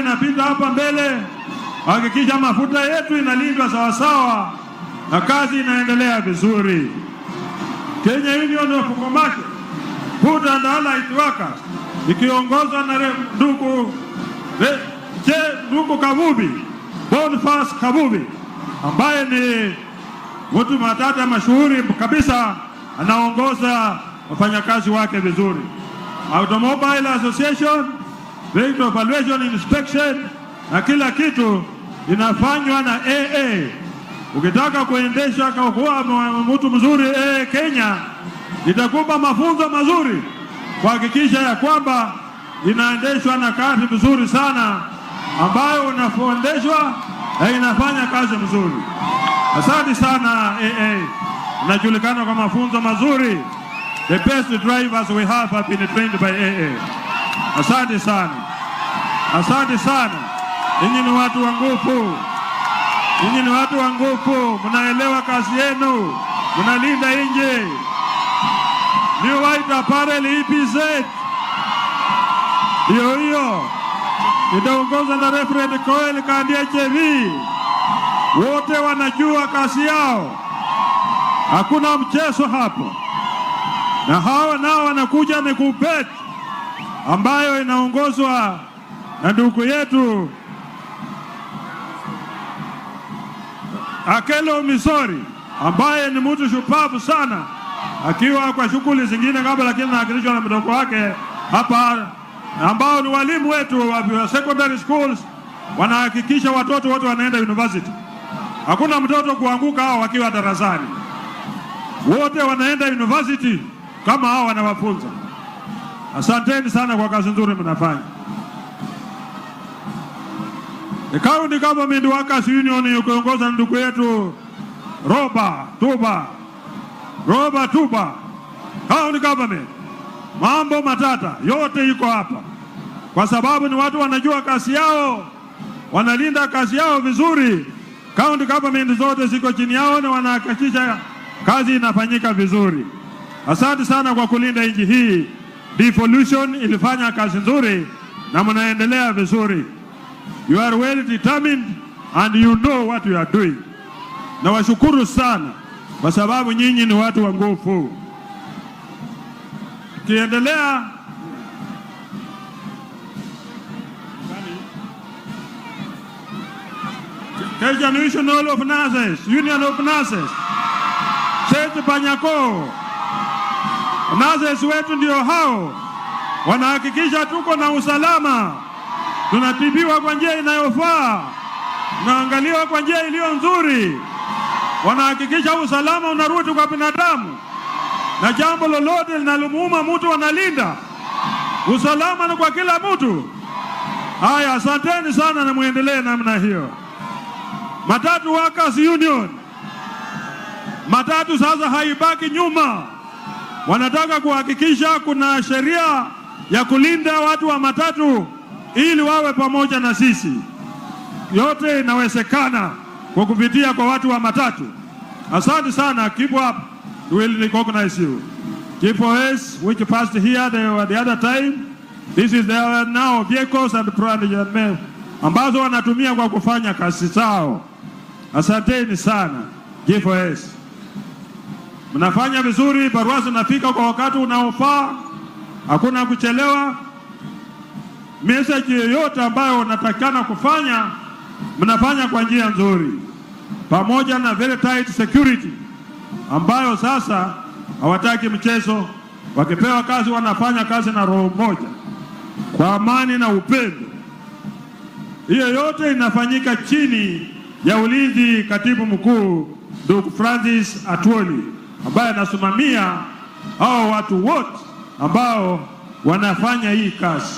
inapita hapa mbele, hakikisha mafuta yetu inalindwa sawa sawa na kazi inaendelea vizuri. Kenya Union of Commercial Food and Allied Workers ikiongozwa na ndugu Kabubi, Boniface Kabubi, ambaye ni mtu matata mashuhuri kabisa, anaongoza wafanyakazi wake vizuri. Automobile Association, Vehicle Evaluation Inspection na kila kitu inafanywa na AA. Ukitaka kuendesha kwa kuwa mtu mzuri Kenya, itakupa mafunzo mazuri kuhakikisha ya kwamba inaendeshwa na kazi vizuri sana, ambayo unafundishwa na inafanya kazi mzuri. Asante sana AA. Unajulikana kwa mafunzo mazuri. The best drivers we have been trained by AA. Asante sana. Asante sana. Ninyi ni watu wa nguvu. Ninyi ni watu wa nguvu. Mnaelewa kazi yenu. Mnalinda nje. New White Apparel EPZ. Hiyo. Itaongozwa na Reverend Koel Kandia Chevi. Wote wanajua kazi yao. Hakuna mchezo hapo. Na hawa nao wanakuja ni kubet, ambayo inaongozwa na ndugu yetu Akelo Misori, ambaye ni mtu shupavu sana, akiwa kwa shughuli zingine kabla, lakini anaakilishwa na mdogo wake hapa, ambao ni walimu wetu wa secondary schools. Wanahakikisha watoto wote wanaenda university. Hakuna mtoto kuanguka hao wakiwa darasani. Wote wanaenda university kama hao wanawafunza. Asanteni sana kwa kazi nzuri mnafanya. The County Government Workers Union ukiongozwa na ndugu yetu Roba Tuba. County Government, mambo matata yote iko hapa, kwa sababu ni watu wanajua kazi yao, wanalinda kazi yao vizuri. County Government zote ziko chini yao na wanahakikisha kazi inafanyika vizuri. Asante sana kwa kulinda nchi hii. Devolution ilifanya kazi nzuri na mnaendelea vizuri. You are well determined and you know what you are doing. Na washukuru sana kwa sababu nyinyi ni watu wa nguvu. Kiendelea Kenya Union of Nurses, Seti Panyako. Nurses wetu ndio hao wanahakikisha tuko na usalama, tunatibiwa kwa njia inayofaa, tunaangaliwa kwa njia iliyo nzuri, wanahakikisha usalama unarudi kwa binadamu, na jambo lolote linalomuuma mtu wanalinda. Usalama ni kwa kila mtu. Haya, asanteni sana na muendelee namna hiyo. Matatu Workers Union, matatu sasa haibaki nyuma. Wanataka kuhakikisha kuna sheria ya kulinda watu wa matatu ili wawe pamoja na sisi. Yote inawezekana kwa kupitia kwa watu wa matatu. Asante sana. Keep up. We will recognize you. GPOS which passed here the other time. This is their now vehicles and transport ambazo wanatumia kwa kufanya kazi zao. Asanteni sana GPOS. Mnafanya vizuri, barua zinafika kwa wakati unaofaa, hakuna kuchelewa. Message yoyote ambayo unatakana kufanya, mnafanya kwa njia nzuri, pamoja na very tight security ambayo sasa hawataki mchezo. Wakipewa kazi wanafanya kazi na roho moja, kwa amani na upendo. Hiyo yote inafanyika chini ya ulinzi katibu mkuu Ndugu Francis Atwoli, ambaye anasimamia hao watu wote ambao wanafanya hii kazi.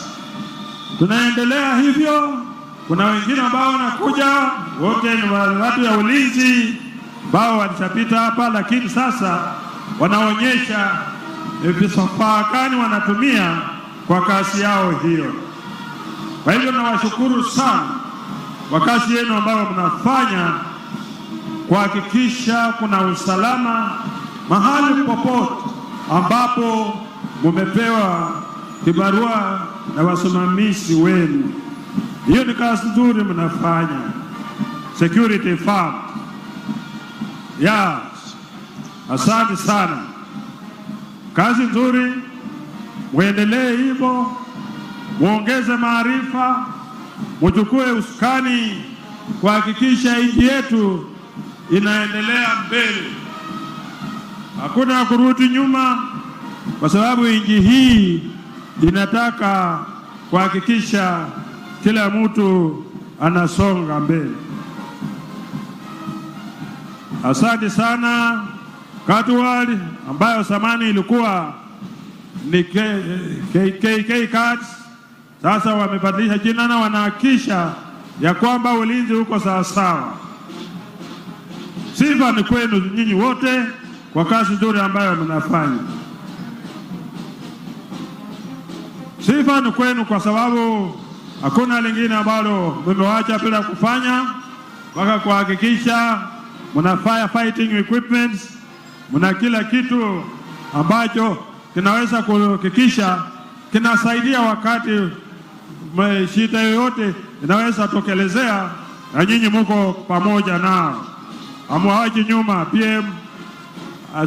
Tunaendelea hivyo. Kuna wengine ambao wanakuja, wote ni watu ya ulinzi ambao walishapita hapa, lakini sasa wanaonyesha vifaa gani wanatumia kwa kazi yao hiyo. Kwa hivyo nawashukuru sana kwa kazi yenu ambayo mnafanya kuhakikisha kuna usalama mahali popote ambapo mumepewa kibarua na wasimamizi wenu. Hiyo ni kazi nzuri mnafanya. Security firm. Yes. Asante sana. Kazi nzuri, muendelee hivyo, muongeze maarifa, mchukue usukani kuhakikisha nchi yetu inaendelea mbele. Hakuna kurudi nyuma, kwa sababu nchi hii inataka kuhakikisha kila mtu anasonga mbele. Asante sana. Katuwali ambayo zamani ilikuwa ni KK cards, sasa wamebadilisha jina na wanahakikisha ya kwamba ulinzi uko sawa sawa. Sifa ni kwenu nyinyi wote kwa kazi nzuri ambayo mnafanya. Sifa ni kwenu kwa sababu hakuna lingine ambalo mmewacha bila kufanya, mpaka kuhakikisha mna fighting equipment, mna kila kitu ambacho kinaweza kuhakikisha kinasaidia wakati shida yoyote inaweza tokelezea, na nyinyi mko pamoja nao. Hamwachi nyuma. PM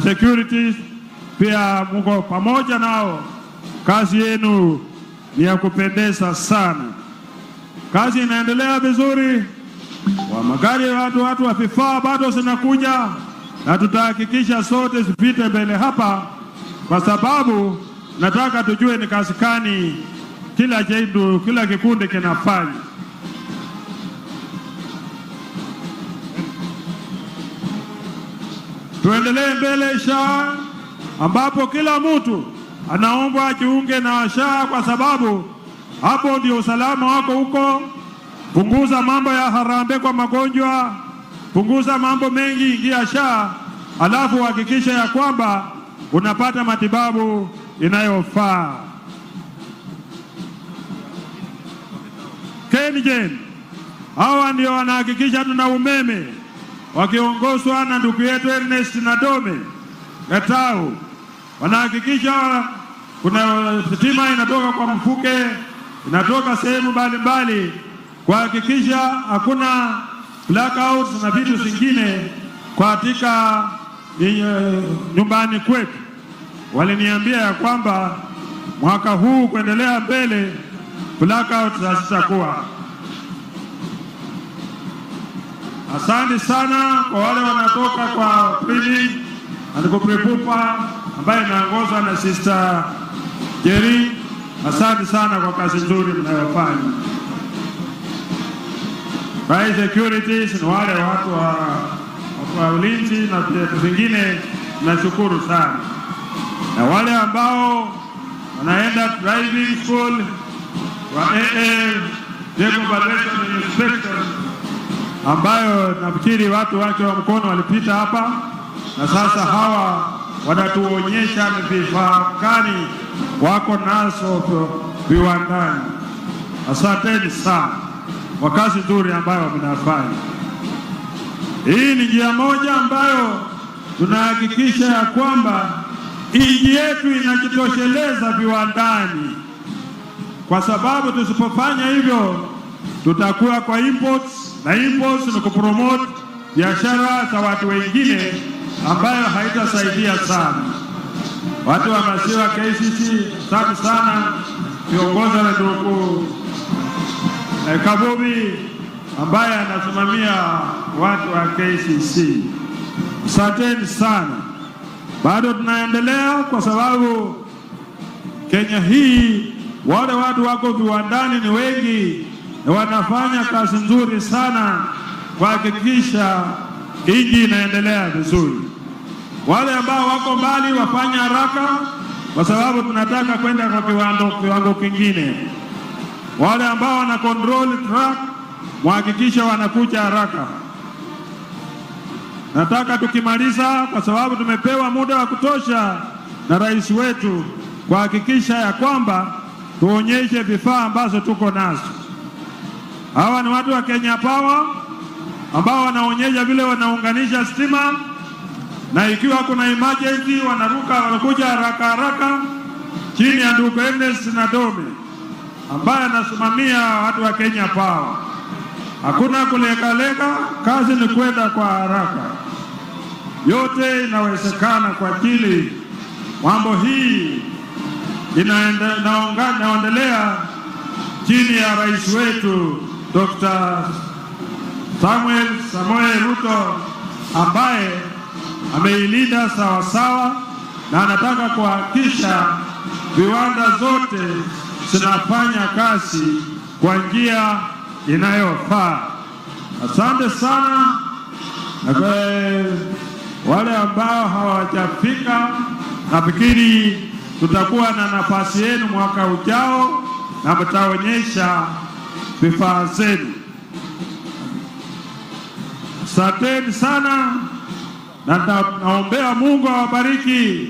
securities pia mko pamoja nao. Kazi yenu ni ya kupendeza sana. Kazi inaendelea vizuri. Wa magari watu wa vifaa bado zinakuja, na tutahakikisha sote zipite mbele hapa, kwa sababu nataka tujue ni kazi gani kila kikundi kinafanya. Tuendelee mbele SHA, ambapo kila mtu anaombwa ajiunge na SHA, kwa sababu hapo ndio usalama wako huko. Punguza mambo ya harambee kwa magonjwa, punguza mambo mengi, ingia SHA, alafu hakikisha ya kwamba unapata matibabu inayofaa. KenGen hawa ndio wanahakikisha tuna umeme, wakiongozwa na ndugu yetu Ernest Nadome Gatau. Wanahakikisha kuna stima inatoka kwa mfuke, inatoka sehemu mbalimbali, kuhakikisha hakuna blackouts na vitu zingine katika nyumbani kwetu. Waliniambia ya kwamba mwaka huu kuendelea mbele blackouts hazitakuwa. Asante sana kwa wale wanatoka kwa Prini Andikupripupa ambaye inaongozwa na Sister Jerry. Asante sana kwa kazi nzuri mnayofanya. By securities na wale watu wa ulinzi na vitu vingine, nashukuru sana. Na wale ambao wanaenda driving school wa inspection, ambayo nafikiri watu wake wa mkono walipita hapa, na sasa hawa wanatuonyesha ni vifaa gani wako nazo viwandani. Asanteni sana kwa kazi nzuri ambayo mnafanya. Hii ni njia moja ambayo tunahakikisha ya kwamba nchi yetu inajitosheleza viwandani, kwa sababu tusipofanya hivyo tutakuwa kwa imports, na imports ni kupromote biashara za watu wengine ambayo haitasaidia sana. Watu wa maziwa KCC, asante sana viongozi na ndugu Kabubi ambaye anasimamia watu wa KCC. Asanteni sana. Bado tunaendelea, kwa sababu Kenya hii wale watu wako viwandani ni wengi na wanafanya kazi nzuri sana kuhakikisha nchi inaendelea vizuri. Wale ambao wako mbali wafanya haraka, kwa sababu tunataka kwenda kwa kiwango kingine. Wale ambao wana control truck muhakikisha wanakuja haraka. Nataka tukimaliza, kwa sababu tumepewa muda wa kutosha na rais wetu, kuhakikisha ya kwamba tuonyeshe vifaa ambazo tuko nazo. Hawa ni watu wa Kenya Power ambao wanaonyesha vile wanaunganisha stima, na ikiwa kuna emergency wanakuja haraka chini ya ndugu Ernest Nadome. ambaye anasimamia watu wa Kenya Power. Hakuna kulegalega, kazi ni kwenda kwa haraka. Yote inawezekana kwa ajili mambo hii inaendelea chini ya rais wetu Dr. Samuel Ruto, ambaye ameilinda sawa sawa na anataka kuhakikisha viwanda zote zinafanya kazi kwa njia inayofaa. Asante sana. Na kwa wale ambao hawajafika, nafikiri tutakuwa na nafasi yenu mwaka ujao na mtaonyesha vifaa zenu. Asanteni sana, na naombea Mungu awabariki,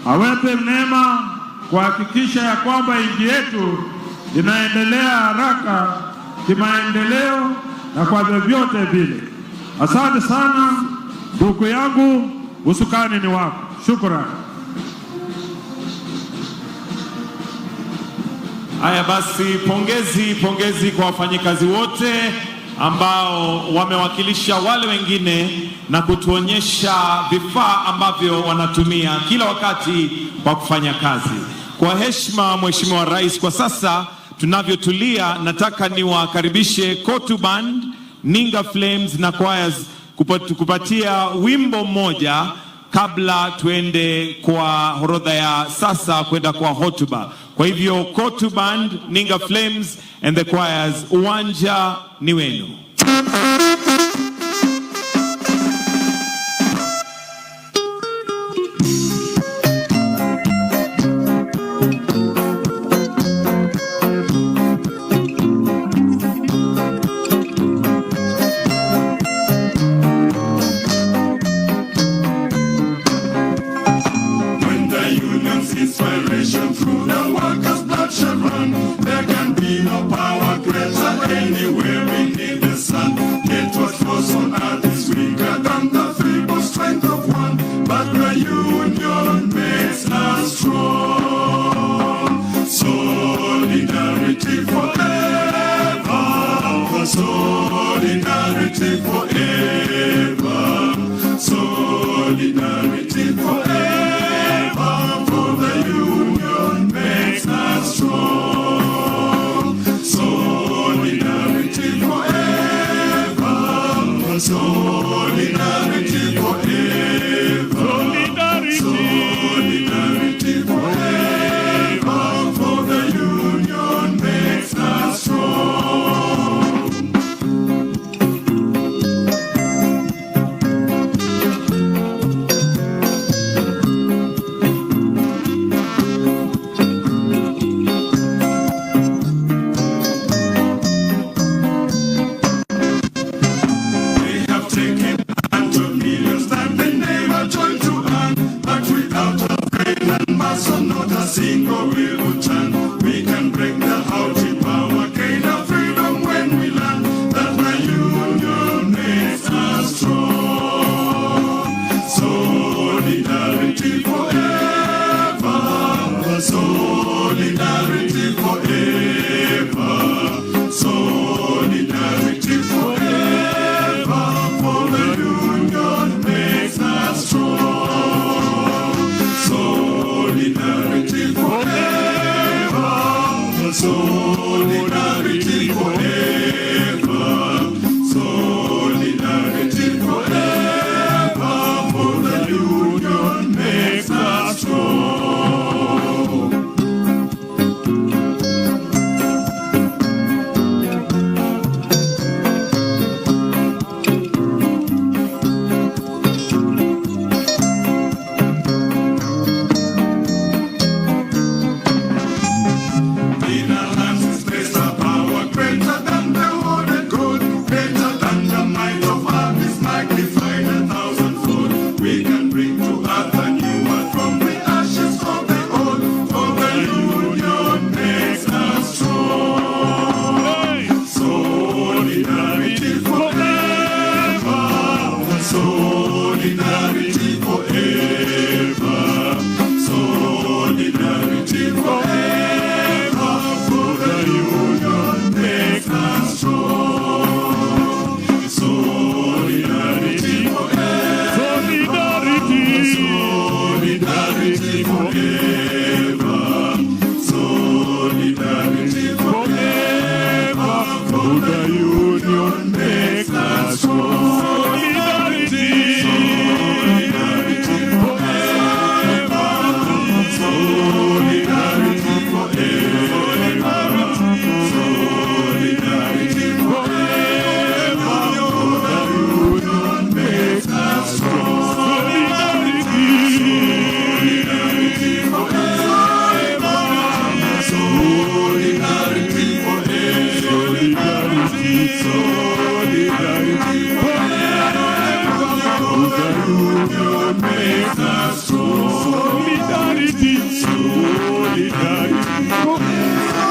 awape neema kuhakikisha ya kwamba nchi yetu inaendelea haraka kimaendeleo na kwa vyovyote vile. Asante sana ndugu yangu, usukani ni wako. Shukrani. Haya basi, pongezi kwa wafanyikazi wote ambao wamewakilisha wale wengine na kutuonyesha vifaa ambavyo wanatumia kila wakati kwa kufanya kazi. Kwa heshima Mheshimiwa Rais, kwa sasa tunavyotulia, nataka niwakaribishe Kotu Band, Ninga Flames na Choirs kupatia wimbo mmoja kabla tuende kwa horodha ya sasa kwenda kwa hotuba. Kwa hivyo Kotu Band, Ninga Flames and the Choirs, uwanja ni wenu. Inspiration through the workers' blood shall run. There can be no power greater anywhere beneath the sun. Yet what flows on earth is weaker than the feeble strength of one. But the union makes us strong. Solidarity forever. Solidarity forever. Solidarity forever. Solidarity forever. Solidarity forever. Solidarity forever. For the union makes us strong. Single will turn. We can break the haughty power, gain our freedom when we learn that the union makes us strong. Solidarity forever. Solidarity forever. Solidarity forever. For the union makes us strong. Solidarity forever. Solidarity forever. Solidarity forever. For the union makes us strong. In our hands for the union makes us strong. Solidarity, solidarity forever. Solidarity forever. Solidarity forever. For the union makes us strong. Solidarity, solidarity forever. Solidarity forever. Solidarity, solidarity forever. For the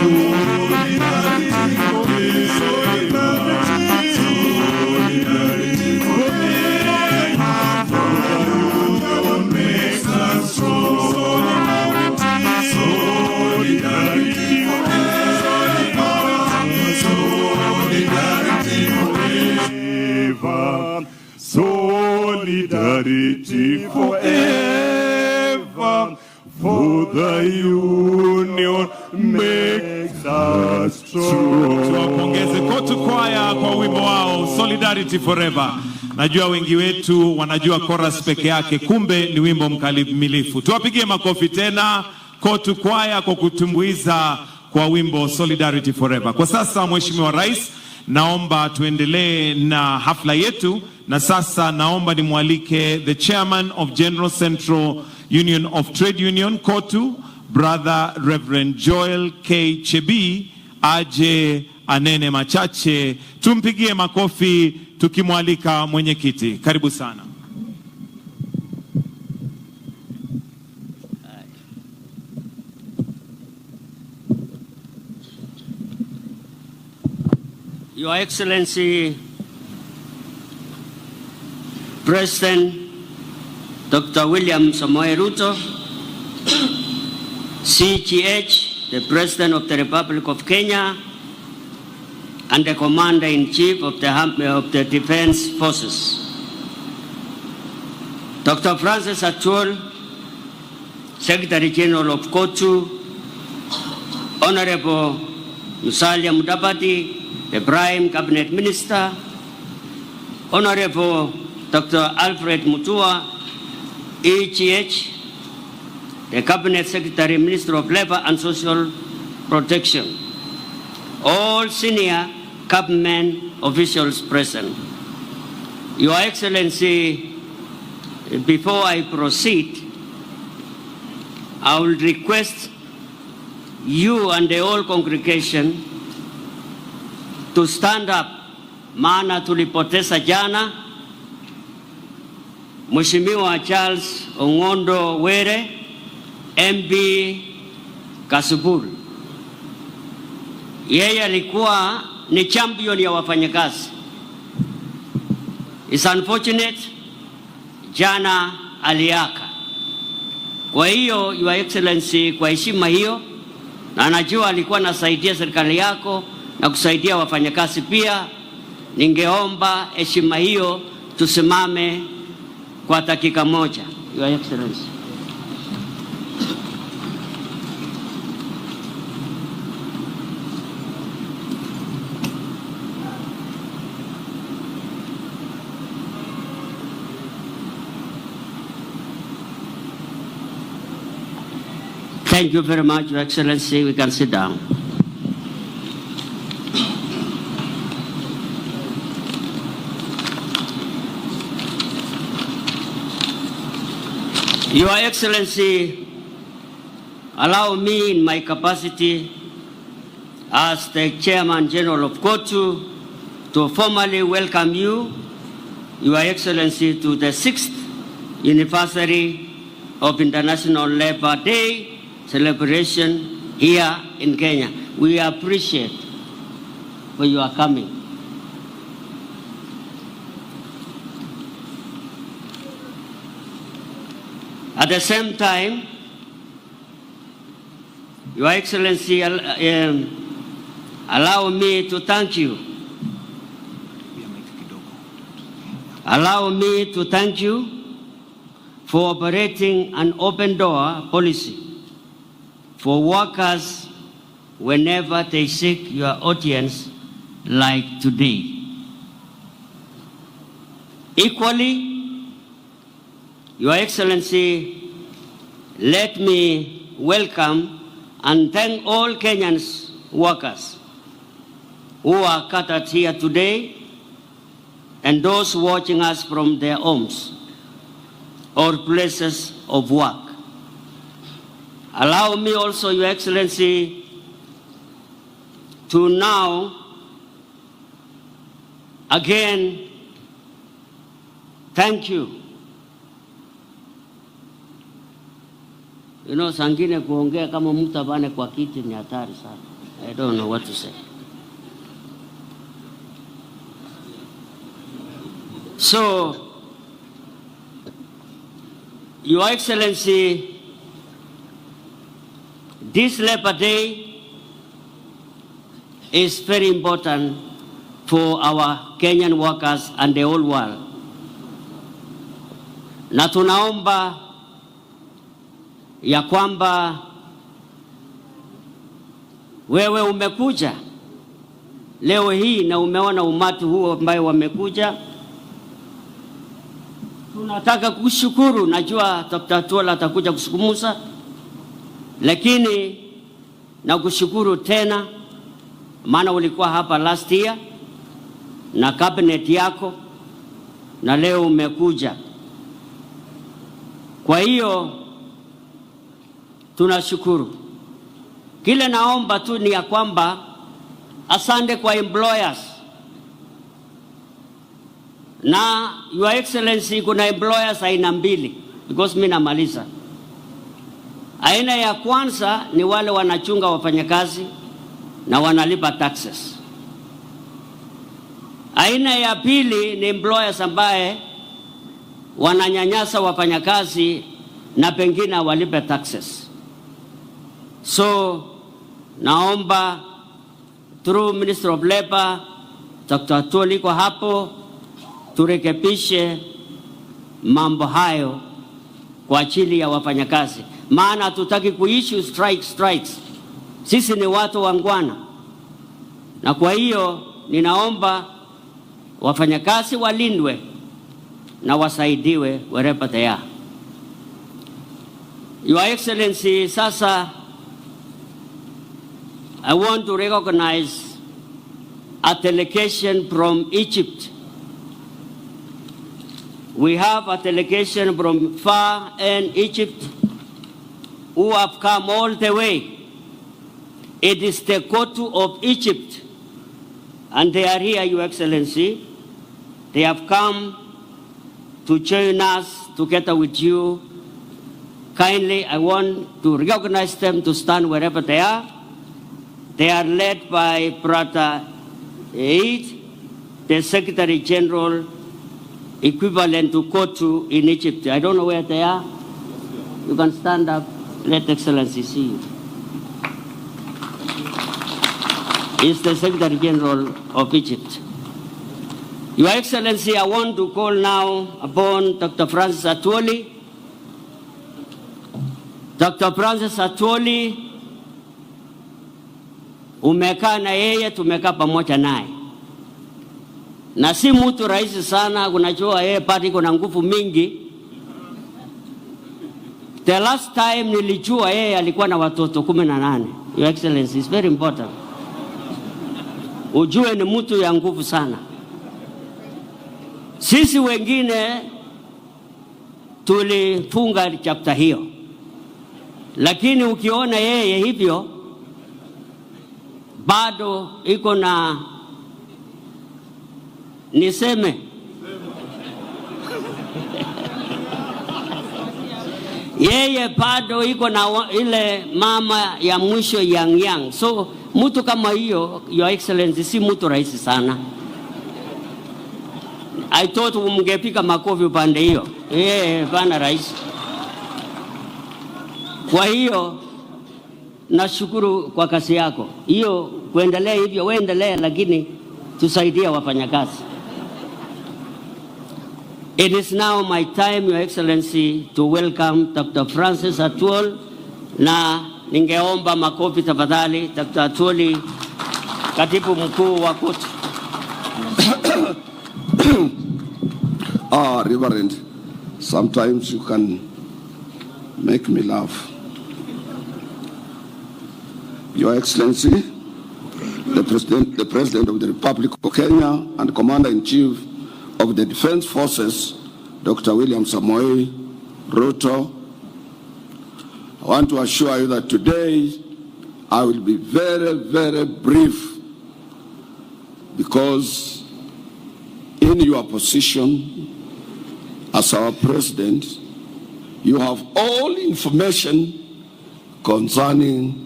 union makes us strong. Solidarity, solidarity forever. Solidarity forever. Solidarity forever. For the union makes us strong. Solidarity forever. Solidarity forever. Solidarity forever. For the union makes us strong. Tuwapongeze Kotu Kwaya kwa wimbo wao Solidarity Forever. Najua wengi wetu wanajua chorus peke yake, kumbe ni wimbo mkamilifu. Tuwapigie makofi tena Kotu Kwaya kwa kutumbuiza kwa wimbo Solidarity Forever. Kwa sasa Mheshimiwa Rais, naomba tuendelee na hafla yetu, na sasa naomba nimwalike the Chairman of General Central Union of Trade Union Kotu, Brother Reverend Joel K. Chebi, aje anene machache. Tumpigie makofi tukimwalika mwenyekiti. Karibu sana. Your Excellency, President Dr. William Samoei Ruto, CGH, the President of the Republic of Kenya, and the Commander-in-Chief of the Defense Forces. Dr. Francis Atuol, Secretary General of Kotu, Honorable Musalia Mudavadi, the Prime Cabinet Minister, Honorable Dr. Alfred Mutua, EGH, the Cabinet Secretary, Minister of Labor and Social Protection, all senior government officials present. Your Excellency, before I proceed, I will request you and the whole congregation to stand up, maana tulipoteza jana Mheshimiwa Charles Ongondo Were, MB Kasuburu. Yeye alikuwa ni champion ya wafanyakazi. It's unfortunate jana aliaka. Kwa hiyo Your Excellency, kwa heshima hiyo, na najua alikuwa anasaidia serikali yako na kusaidia wafanyakazi pia, ningeomba heshima hiyo tusimame kwa dakika moja. Your Excellency. Thank you very much, Your Excellency. We can sit down. Your Excellency, allow me in my capacity as the Chairman General of Kotu to formally welcome you, Your Excellency, to the 6th anniversary of International Labour Day celebration here in Kenya. We appreciate for your coming. At the same time, Your Excellency, allow me to thank you. Allow me to thank you for operating an open door policy for workers whenever they seek your audience like today. Equally, Your Excellency, let me welcome and thank all Kenyans workers who are gathered here today and those watching us from their homes or places of work. Allow me also, Your Excellency, to now again thank you. You know, sangine kuongea kama mtu abane kwa kiti ni hatari sana. I don't know what to say. So, Your Excellency, this Labor Day is very important for our Kenyan workers and the whole world. Na tunaomba ya kwamba wewe umekuja leo hii na umeona umati huo ambao wamekuja. Tunataka kushukuru, najua Dr. Tuola atakuja kusukumusa, lakini na kushukuru tena maana ulikuwa hapa last year na cabinet yako na leo umekuja. Kwa hiyo tunashukuru. Kile naomba tu ni ya kwamba asante kwa employers. Na Your Excellency, kuna employers aina mbili because mimi namaliza. Aina ya kwanza ni wale wanachunga wafanyakazi na wanalipa taxes. Aina ya pili ni employers ambaye wananyanyasa wafanyakazi na pengine walipe taxes. So naomba through Minister of Labor, Dr. Tuola kwa hapo, turekebishe mambo hayo kwa ajili ya wafanyakazi. Maana hatutaki kuissue strikes. Sisi ni watu wangwana. Na kwa hiyo ninaomba wafanyakazi walindwe na wasaidiwe wherever they are. Your Excellency, sasa I want to recognize a delegation from Egypt. We have a delegation from far end Egypt who have come all the way. It is the court of Egypt, and they are here, Your Excellency. They have come to join us together with you. Kindly, I want to recognize them to stand wherever they are. They are led by Brother Eid, the Secretary General, equivalent to Kotu in Egypt. I don't know where they are. You can stand up. Let Excellency see you. He's the Secretary General of Egypt. Your Excellency, I want to call now upon Dr. Francis Atwoli. Dr. Francis Atwoli, umekaa na yeye, tumekaa pamoja naye. Na si mtu rahisi sana, unajua yeye party kuna nguvu mingi. The last time nilijua yeye alikuwa na watoto 18. Your Excellency, is very important. Ujue ni mtu ya nguvu sana. Sisi wengine tulifunga chapter hiyo. Lakini ukiona yeye hivyo bado iko na niseme yeye bado iko na ile mama ya mwisho yang. So mtu kama hiyo, Your Excellency, si mtu rahisi sana. I thought mngepika makofi upande hiyo. Bana rahisi. Kwa hiyo nashukuru kwa kazi yako. Hiyo kuendelea hivyo, uendelee, lakini tusaidie wafanyakazi. It is now my time, Your Excellency, to welcome Dr. Francis Atwoli. Na ningeomba makofi tafadhali. Dr. Atwoli, katibu mkuu wa KOTU. Reverend, sometimes you can make me laugh. Your Excellency, the President of the Republic of Kenya and Commander-in-Chief of the Defense Forces, Dr. William Samoei Ruto, I want to assure you that today I will be very, very brief, because in your position as our President, you have all information concerning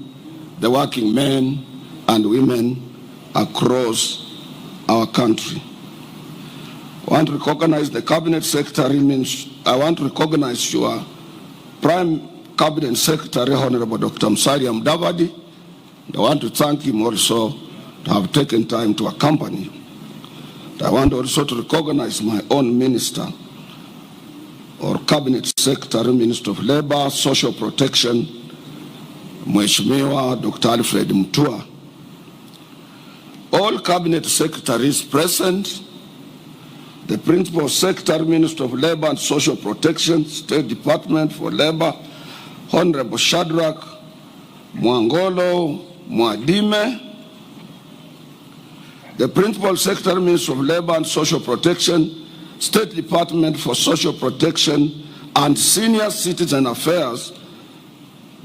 the working men and women across our country. I want to recognize the Cabinet Secretary. I want to recognize your Prime Cabinet Secretary, Honorable Dr. Musalia Mudavadi. I want to thank him also to have taken time to accompany you. I want also to recognize my own minister, or Cabinet Secretary, Minister of Labor, Social Protection, Mheshimiwa Dr. Alfred Mutua. All Cabinet Secretaries present, the Principal Secretary, Minister of Labor and Social Protection, State Department for Labor, Honorable Shadrach Mwangolo Mwadime, the Principal Secretary, Minister of Labor and Social Protection, State Department for Social Protection and Senior Citizen Affairs,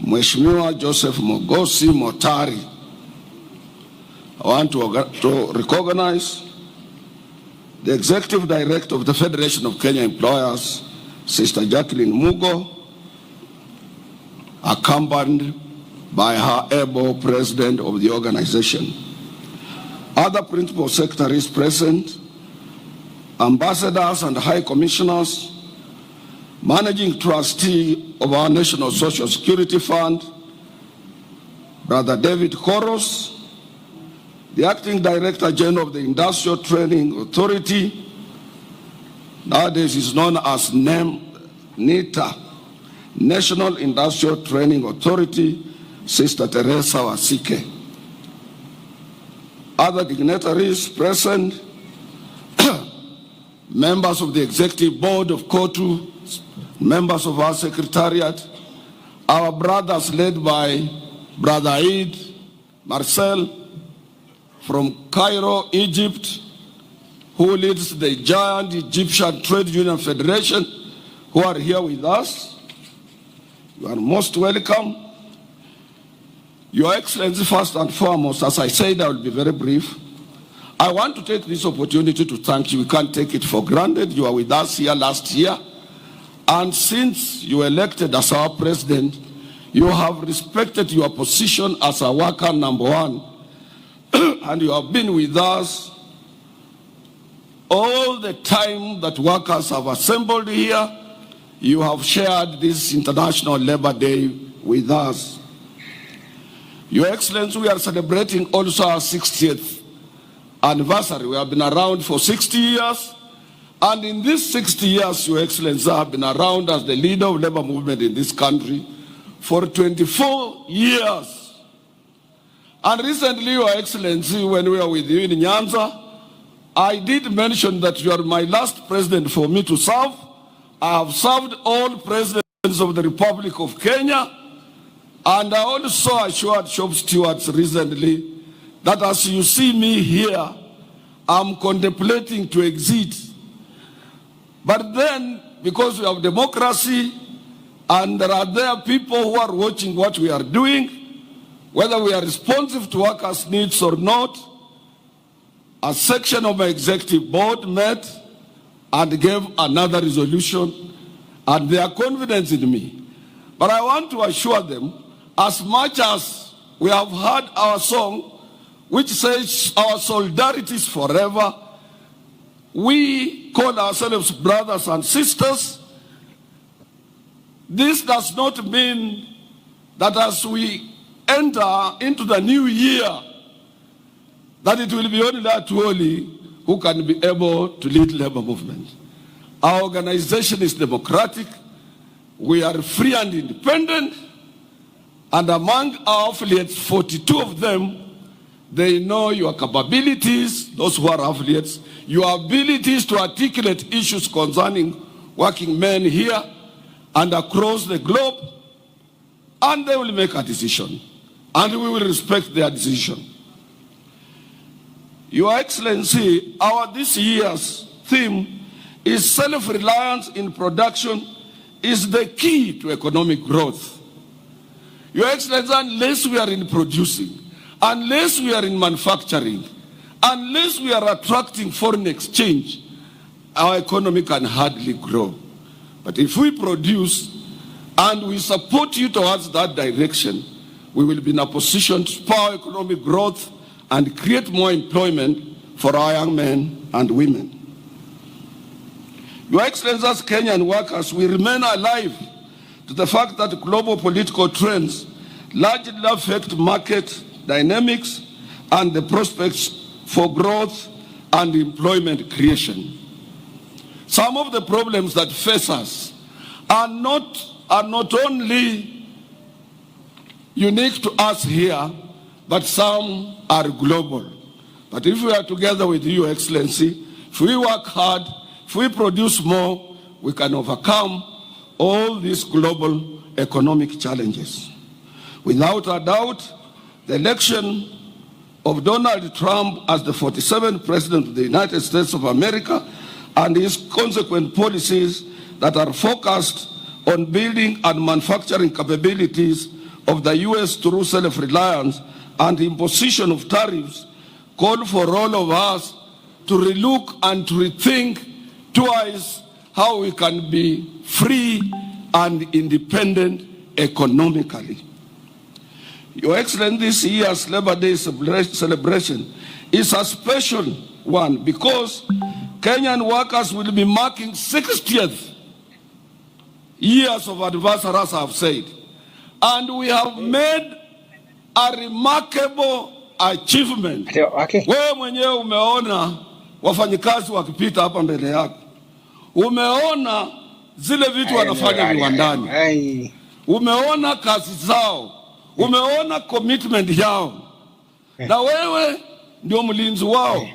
Mheshimiwa Joseph Mogosi Motari. I want to recognize the Executive Director of the Federation of Kenya Employers, Sister Jacqueline Mugo, accompanied by her able President of the organization. Other Principal Secretaries present, Ambassadors and High Commissioners, Managing Trustee of our National Social Security Fund, Brother David Koros, the Acting Director General of the Industrial Training Authority, nowadays is known as NITA, National Industrial Training Authority, Sister Teresa Wasike. Other dignitaries present, members of the Executive Board of KOTU, members of our Secretariat, our brothers led by Brother Aid Marcel from Cairo, Egypt, who leads the giant Egyptian Trade Union Federation, who are here with us. You are most welcome. Your Excellency, first and foremost, as I said, I will be very brief. I want to take this opportunity to thank you. We can't take it for granted. You were with us here last year. And since you were elected as our president, you have respected your position as a worker number one. And you have been with us all the time that workers have assembled here. You have shared this International Labor Day with us. Your Excellency, we are celebrating also our 60th anniversary. We have been around for 60 years. And in these 60 years, Your Excellency, I have been around as the leader of labor movement in this country for 24 years. And recently, Your Excellency, when we were with you in Nyanza, I did mention that you are my last president for me to serve. I have served all presidents of the Republic of Kenya. And I also assured shop stewards recently that as you see me here, I'm contemplating to exit. But then, because we have democracy, and there are people who are watching what we are doing, whether we are responsive to workers' needs or not, a section of my executive board met and gave another resolution, and they are confident in me. But I want to assure them, as much as we have heard our song, which says our solidarity is forever, we call ourselves brothers and sisters. This does not mean that as we enter into the new year, that it will be only Atwoli who can be able to lead labor movement. Our organization is democratic. We are free and independent. And among our affiliates, 42 of them, they know your capabilities, those who are affiliates, your abilities to articulate issues concerning working men here and across the globe, and they will make a decision, and we will respect their decision. Your Excellency, our this year's theme is self-reliance in production is the key to economic growth. Your Excellency, unless we are in producing, unless we are in manufacturing, unless we are attracting foreign exchange, our economy can hardly grow. But if we produce and we support you towards that direction, we will be in a position to spur economic growth and create more employment for our young men and women. Your Excellency, as Kenyan workers, we remain alive to the fact that global political trends largely affect market dynamics and the prospects for growth and employment creation. Some of the problems that face us are not only unique to us here, but some are global. But if we are together with you, Excellency, if we work hard, if we produce more, we can overcome all these global economic challenges. Without a doubt, the election of Donald Trump as the 47th President of the United States of America and his consequent policies that are focused on building and manufacturing capabilities of the U.S. through self-reliance and imposition of tariffs call for all of us to relook and to rethink twice how we can be free and independent economically. Your Excellency, this year's Labor Day celebration is a special one because Kenyan workers will be marking 60th years of anniversary, as I have said. And we have made a remarkable achievement. Wewe mwenyewe umeona wafanyikazi wakipita hapa mbele yako. Umeona zile vitu wanafanya viwandani. Umeona kazi zao. Umeona commitment yao. Na wewe ndio mlinzi wao.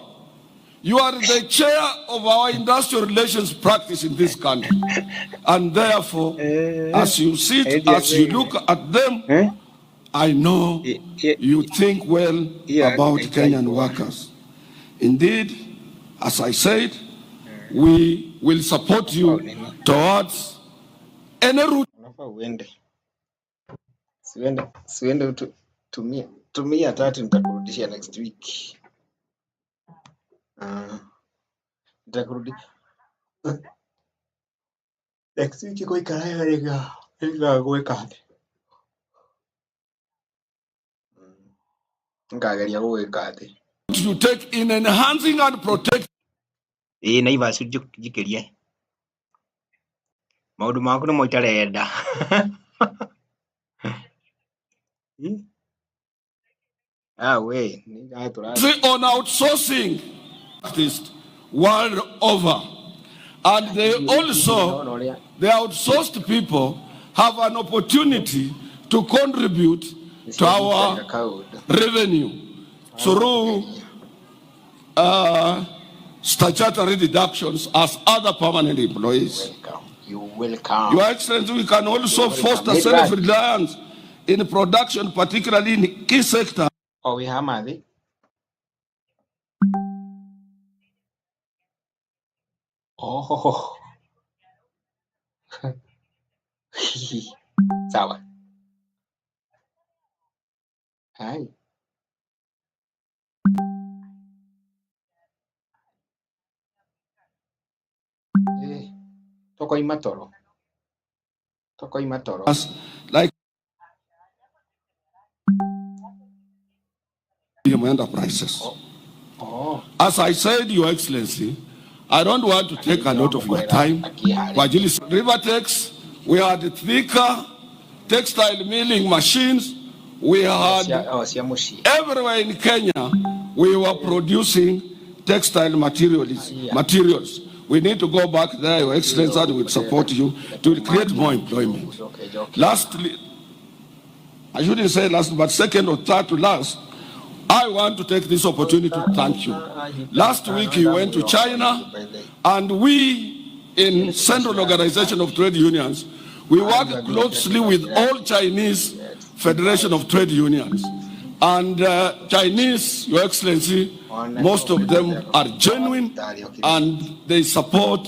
You are the chair of our industrial relations practice in this country. And therefore, as you sit, as you look at them, I know you think well about Kenyan workers. Indeed, as I said, we will support you towards any route. Siwende tumia tatu nitakurudishia next week. Nitakurudi next week kwa ikaya lega gweka ngagaria gweka ati You take in enhancing and protect na iva sujikirie maundu maku no moitarenda on outsourcing artists world over, and they also, the outsourced people have an opportunity to contribute to our revenue through statutory deductions as other permanent employees. You're welcome. Your Excellency, we can also foster self-reliance in production, particularly in key sectors. Oh, we have money. Oh. Sawa. Hai. Toko imatoro. Like enterprises. As I said, Your Excellency, I don't want to take a lot of your time. Rivertex, we had thicker textile milling machines. We had everywhere in Kenya, we were producing textile materials. We need to go back there, Your Excellency, and we support you to create more employment. Lastly, I shouldn't say last, but second or third to last, I want to take this opportunity to thank you. Last week you went to China, and we in Central Organization of Trade Unions, we work closely with all Chinese Federation of Trade Unions. And Chinese, Your Excellency, most of them are genuine and they support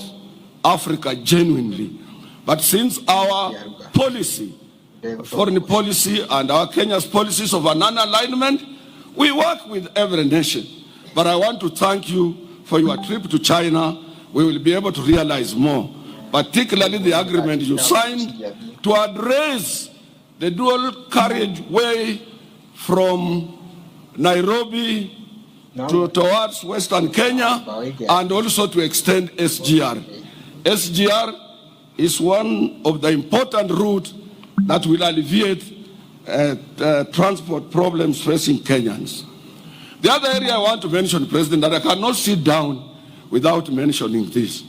Africa genuinely. But since our policy, foreign policy and our Kenya's policies of a non-alignment, we work with every nation. But I want to thank you for your trip to China. We will be able to realize more, particularly the agreement you signed to address the dual carriage way from Nairobi towards Western Kenya, and also to extend SGR. SGR is one of the important routes that will alleviate transport problems facing Kenyans. The other area I want to mention, President, that I cannot sit down without mentioning this.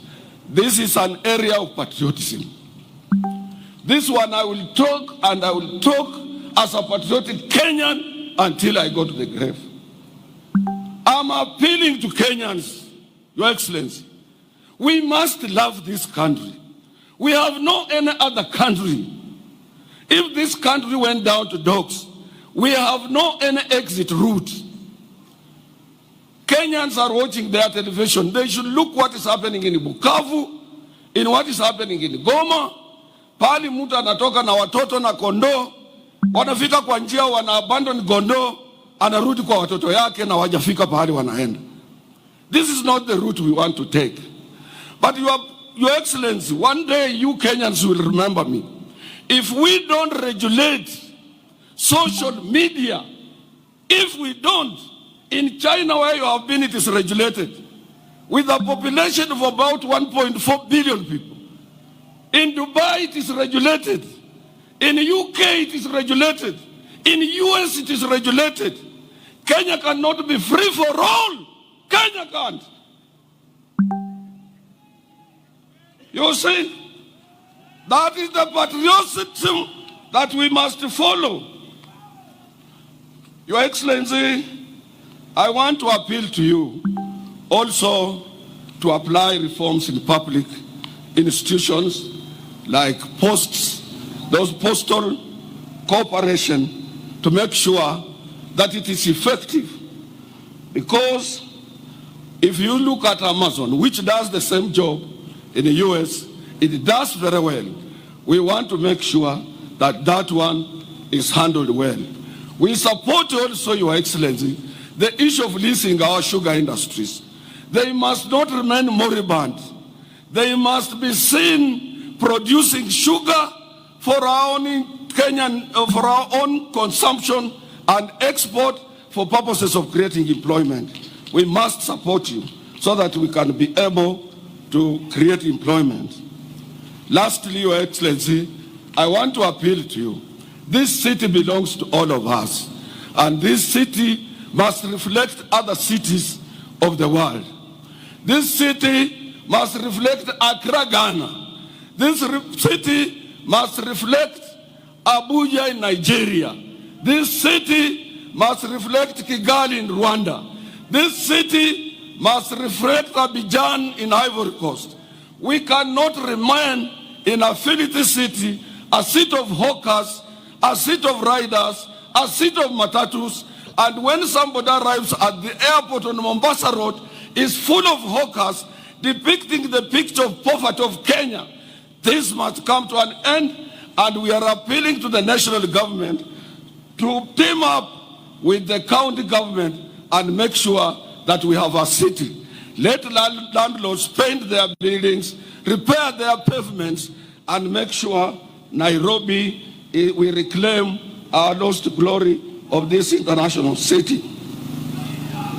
This is an area of patriotism. This one I will talk, and I will talk as a patriotic Kenyan until I go to the grave. I'm appealing to Kenyans, Your Excellency. We must love this country. We have no any other country. If this country went down to dogs, we have no any exit route. Kenyans are watching their television. They should look what is happening in Bukavu, in what is happening in Goma. Pali mtu anatoka na watoto na kondoo, wanafika kwa njia, wana abandon kondoo, anarudi kwa watoto yake na wajafika pahali wanaenda. This is not the route we want to take. But Your Excellency, one day you Kenyans will remember me. If we don't regulate social media, if we don't, in China where you have been, it is regulated. With a population of about 1.4 billion people. In Dubai, it is regulated. In UK, it is regulated. In US, it is regulated. Kenya cannot be free for all. Kenya can't. You see? That is the patriotism that we must follow. Your Excellency, I want to appeal to you also to apply reforms in public institutions like posts, those postal cooperation, to make sure that it is effective. Because if you look at Amazon, which does the same job in the US, it does very well. We want to make sure that that one is handled well. We support also, Your Excellency, the issue of leasing our sugar industries. They must not remain moribund. They must be seen producing sugar for our own Kenyan, for our own consumption and export for purposes of creating employment. We must support you so that we can be able to create employment. Lastly, Your Excellency, I want to appeal to you. This city belongs to all of us, and this city must reflect other cities of the world. This city must reflect Accra, Ghana. This city must reflect Abuja in Nigeria. This city must reflect Kigali in Rwanda. This city must reflect Abidjan in Ivory Coast. We cannot remain in a Affinity City, a city of hawkers, a city of riders, a city of matatus, and when somebody arrives at the airport on Mombasa Road, is full of hawkers depicting the picture of poverty of Kenya. This must come to an end, and we are appealing to the national government to team up with the county government and make sure that we have a city. Let landlords paint their buildings, repair their pavements, and make sure Nairobi, we reclaim our lost glory of this international city.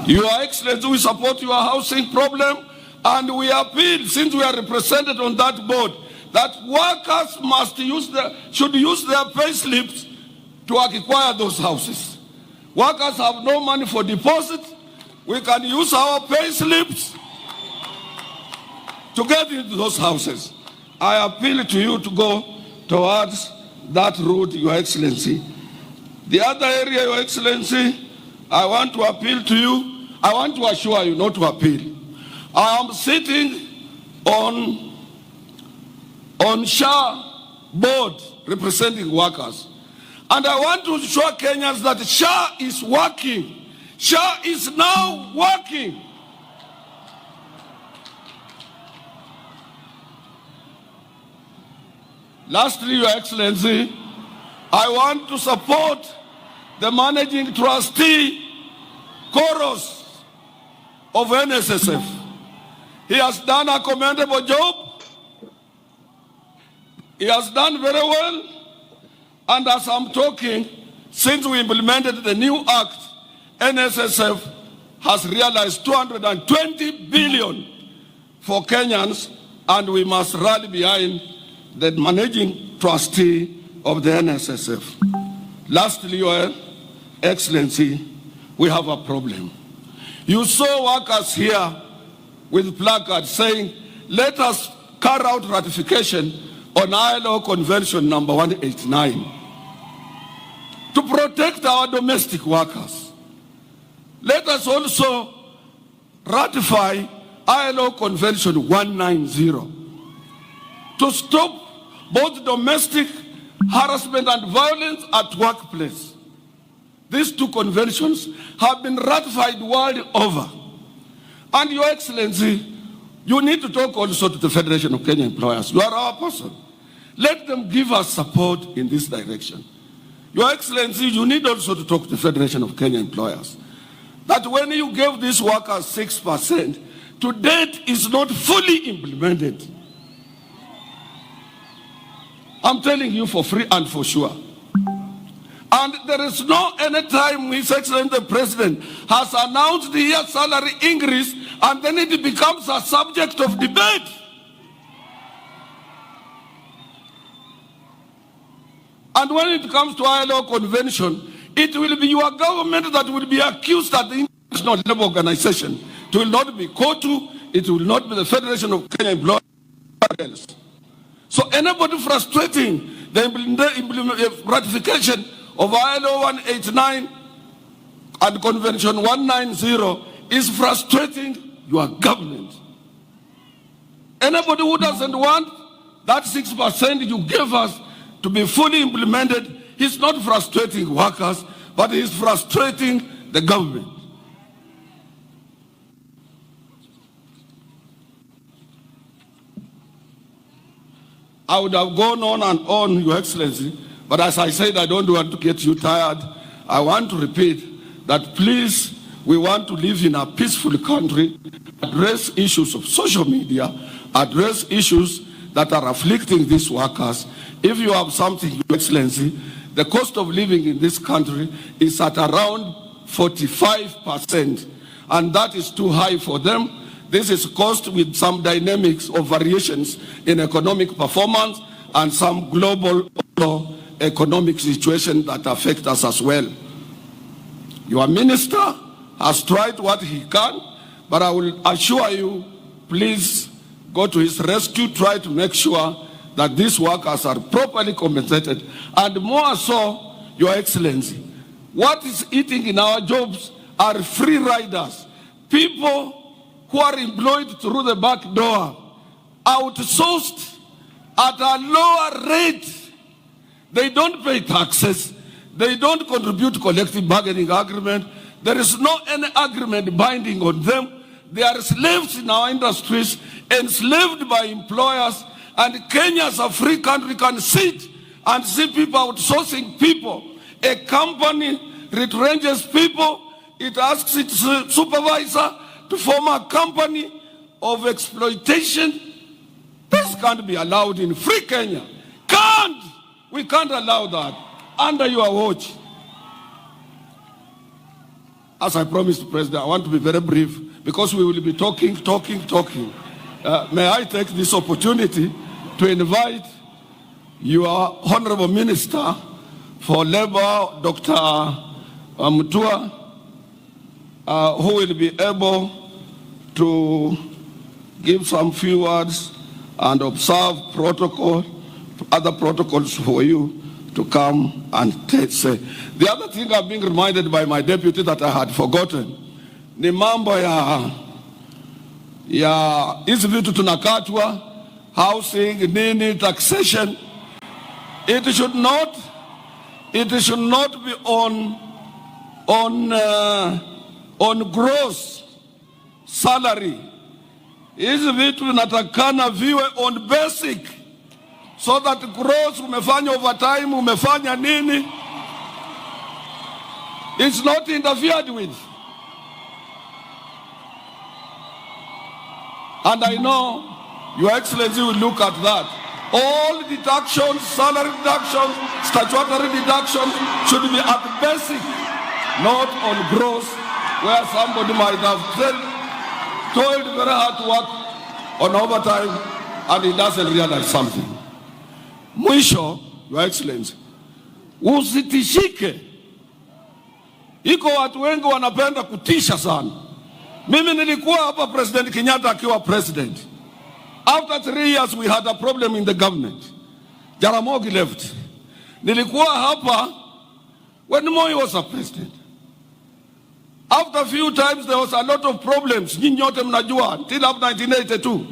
Your Excellency, we support your housing problem, and we appeal, since we are represented on that board, that workers should use their pay slips to acquire those houses. Workers have no money for deposit. We can use our pay slips to get into those houses. I appeal to you to go towards that route, Your Excellency. The other area, Your Excellency, I want to appeal to you. I want to assure you, not to appeal. I am sitting on SHA board representing workers. And I want to show Kenyans that SHA is working. SHA is now working. Lastly, Your Excellency, I want to support the managing trustee, Chorus of NSSF. He has done a commendable job. He has done very well. And as I'm talking, since we implemented the new act, NSSF has realized 220 billion for Kenyans, and we must rally behind the managing trustee of the NSSF. Lastly, Your Excellency, we have a problem. You saw workers here with placards saying, let us carry out ratification on ILO Convention number 189 to protect our domestic workers. Let us also ratify ILO Convention 190 to stop both domestic harassment and violence at workplace. These two conventions have been ratified world over. And Your Excellency, you need to talk also to the Federation of Kenya Employers. You are our person. Let them give us support in this direction. Your Excellency, you need also to talk to the Federation of Kenya Employers. That when you gave these workers 6%, to date is not fully implemented. I'm telling you for free and for sure. And there is no any time His Excellency the President has announced the year salary increase and then it becomes a subject of debate. And when it comes to ILO Convention, it will be your government that will be accused at the International Labour Organization. It will not be COTU, it will not be the Federation of Kenya Employers. So anybody frustrating the ratification of ILO 189 and Convention 190 is frustrating your government. Anybody who doesn't want that 6% you gave us to be fully implemented, he's not frustrating workers, but he's frustrating the government. I would have gone on and on, Your Excellency, but as I said, I don't want to get you tired. I want to repeat that please, we want to live in a peaceful country, address issues of social media, address issues that are afflicting these workers. If you have something, Your Excellency, the cost of living in this country is at around 45%, and that is too high for them. This is caused with some dynamics of variations in economic performance and some global economic situation that affect us as well. Your minister has tried what he can, but I will assure you, please go to his rescue, try to make sure that these workers are properly compensated, and more so, Your Excellency, what is eating in our jobs are free riders, people who are employed through the back door, outsourced at a lower rate. They don't pay taxes. They don't contribute to collective bargaining agreement. There is no any agreement binding on them. They are slaves in our industries, enslaved by employers, and Kenya as a free country can sit and see people outsourcing people. A company retrenches people, it asks its supervisor to form a company of exploitation. This can't be allowed in free Kenya. We can't allow that under your watch. As I promised the President, I want to be very brief because we will be talking. May I take this opportunity to invite your Honorable Minister for Labor, Dr. Mutua, who will be able to give some few words and observe protocol, other protocols for you to come and say. The other thing I'm being reminded by my deputy that I had forgotten ni mambo ya hizi vitu tunakatwa, housing, nini, taxation. It should not be on gross salary. Hizi vitu vinatakana viwe on basic, so that gross, umefanya overtime, umefanya nini, it's not interfered with. And I know Your Excellency will look at that. All deductions, salary deductions, statutory deductions should be at basic, not on gross, where somebody might have toiled very hard to work on overtime and he doesn't realize something. Mwisho, Your Excellency, usitishike. Iko watu wengi wanapenda kutisha sana. Mimi nilikuwa hapa President Kenyatta akiwa president. After 3 years we had a problem in the government. Jaramogi left. Nilikuwa hapa when Moi was a president. After a few times there was a lot of problems. Nyinyi nyote mnajua until up 1982.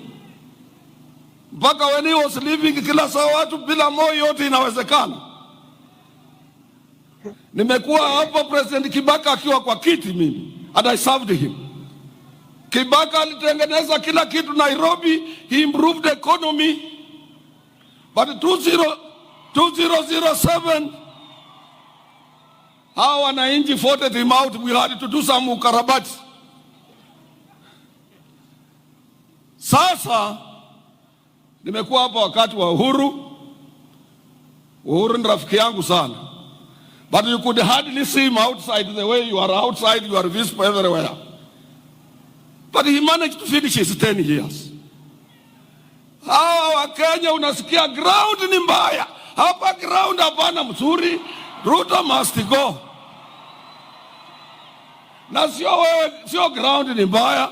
Mpaka when he was leaving, kila saa watu bila Moi yote inawezekana. Nimekuwa hapa President Kibaka akiwa kwa kiti mimi, and I served him. Kibaka alitengeneza kila kitu Nairobi, he improved the economy. But 2007, hawa wananchi voted him out. We had to do some ukarabati. Sasa nimekuwa hapa wakati wa Uhuru. Uhuru ni rafiki yangu sana. But you could hardly see him outside the way you are outside, you are visible everywhere. But he managed to finish his 10 years. Hawa wa Kenya unasikia ground ni mbaya. Hapa ground hapana mzuri. Ruto must go. Na sio ground ni mbaya.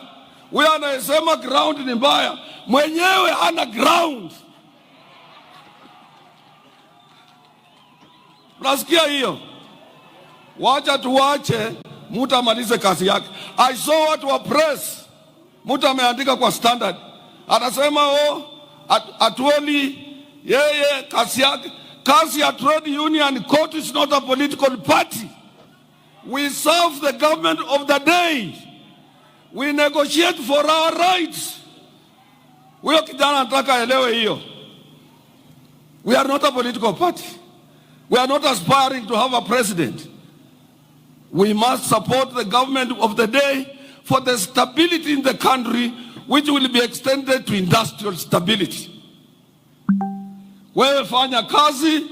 Wewe anasema ground ni mbaya. Mwenyewe hana ground. Unasikia hiyo? Wacha tuwache mtu amalize kazi yake. I saw watu wa press. Mtu ameandika kwa Standard. Anasema Atuoli yeye kazi ya trade union court is not a political party. We serve the government of the day. We negotiate for our rights. Huyo kijana anataka elewe hiyo. We are not a political party. We are not aspiring to have a president. We must support the government of the day for the stability in the country, which will be extended to industrial stability. Wewe fanya kazi,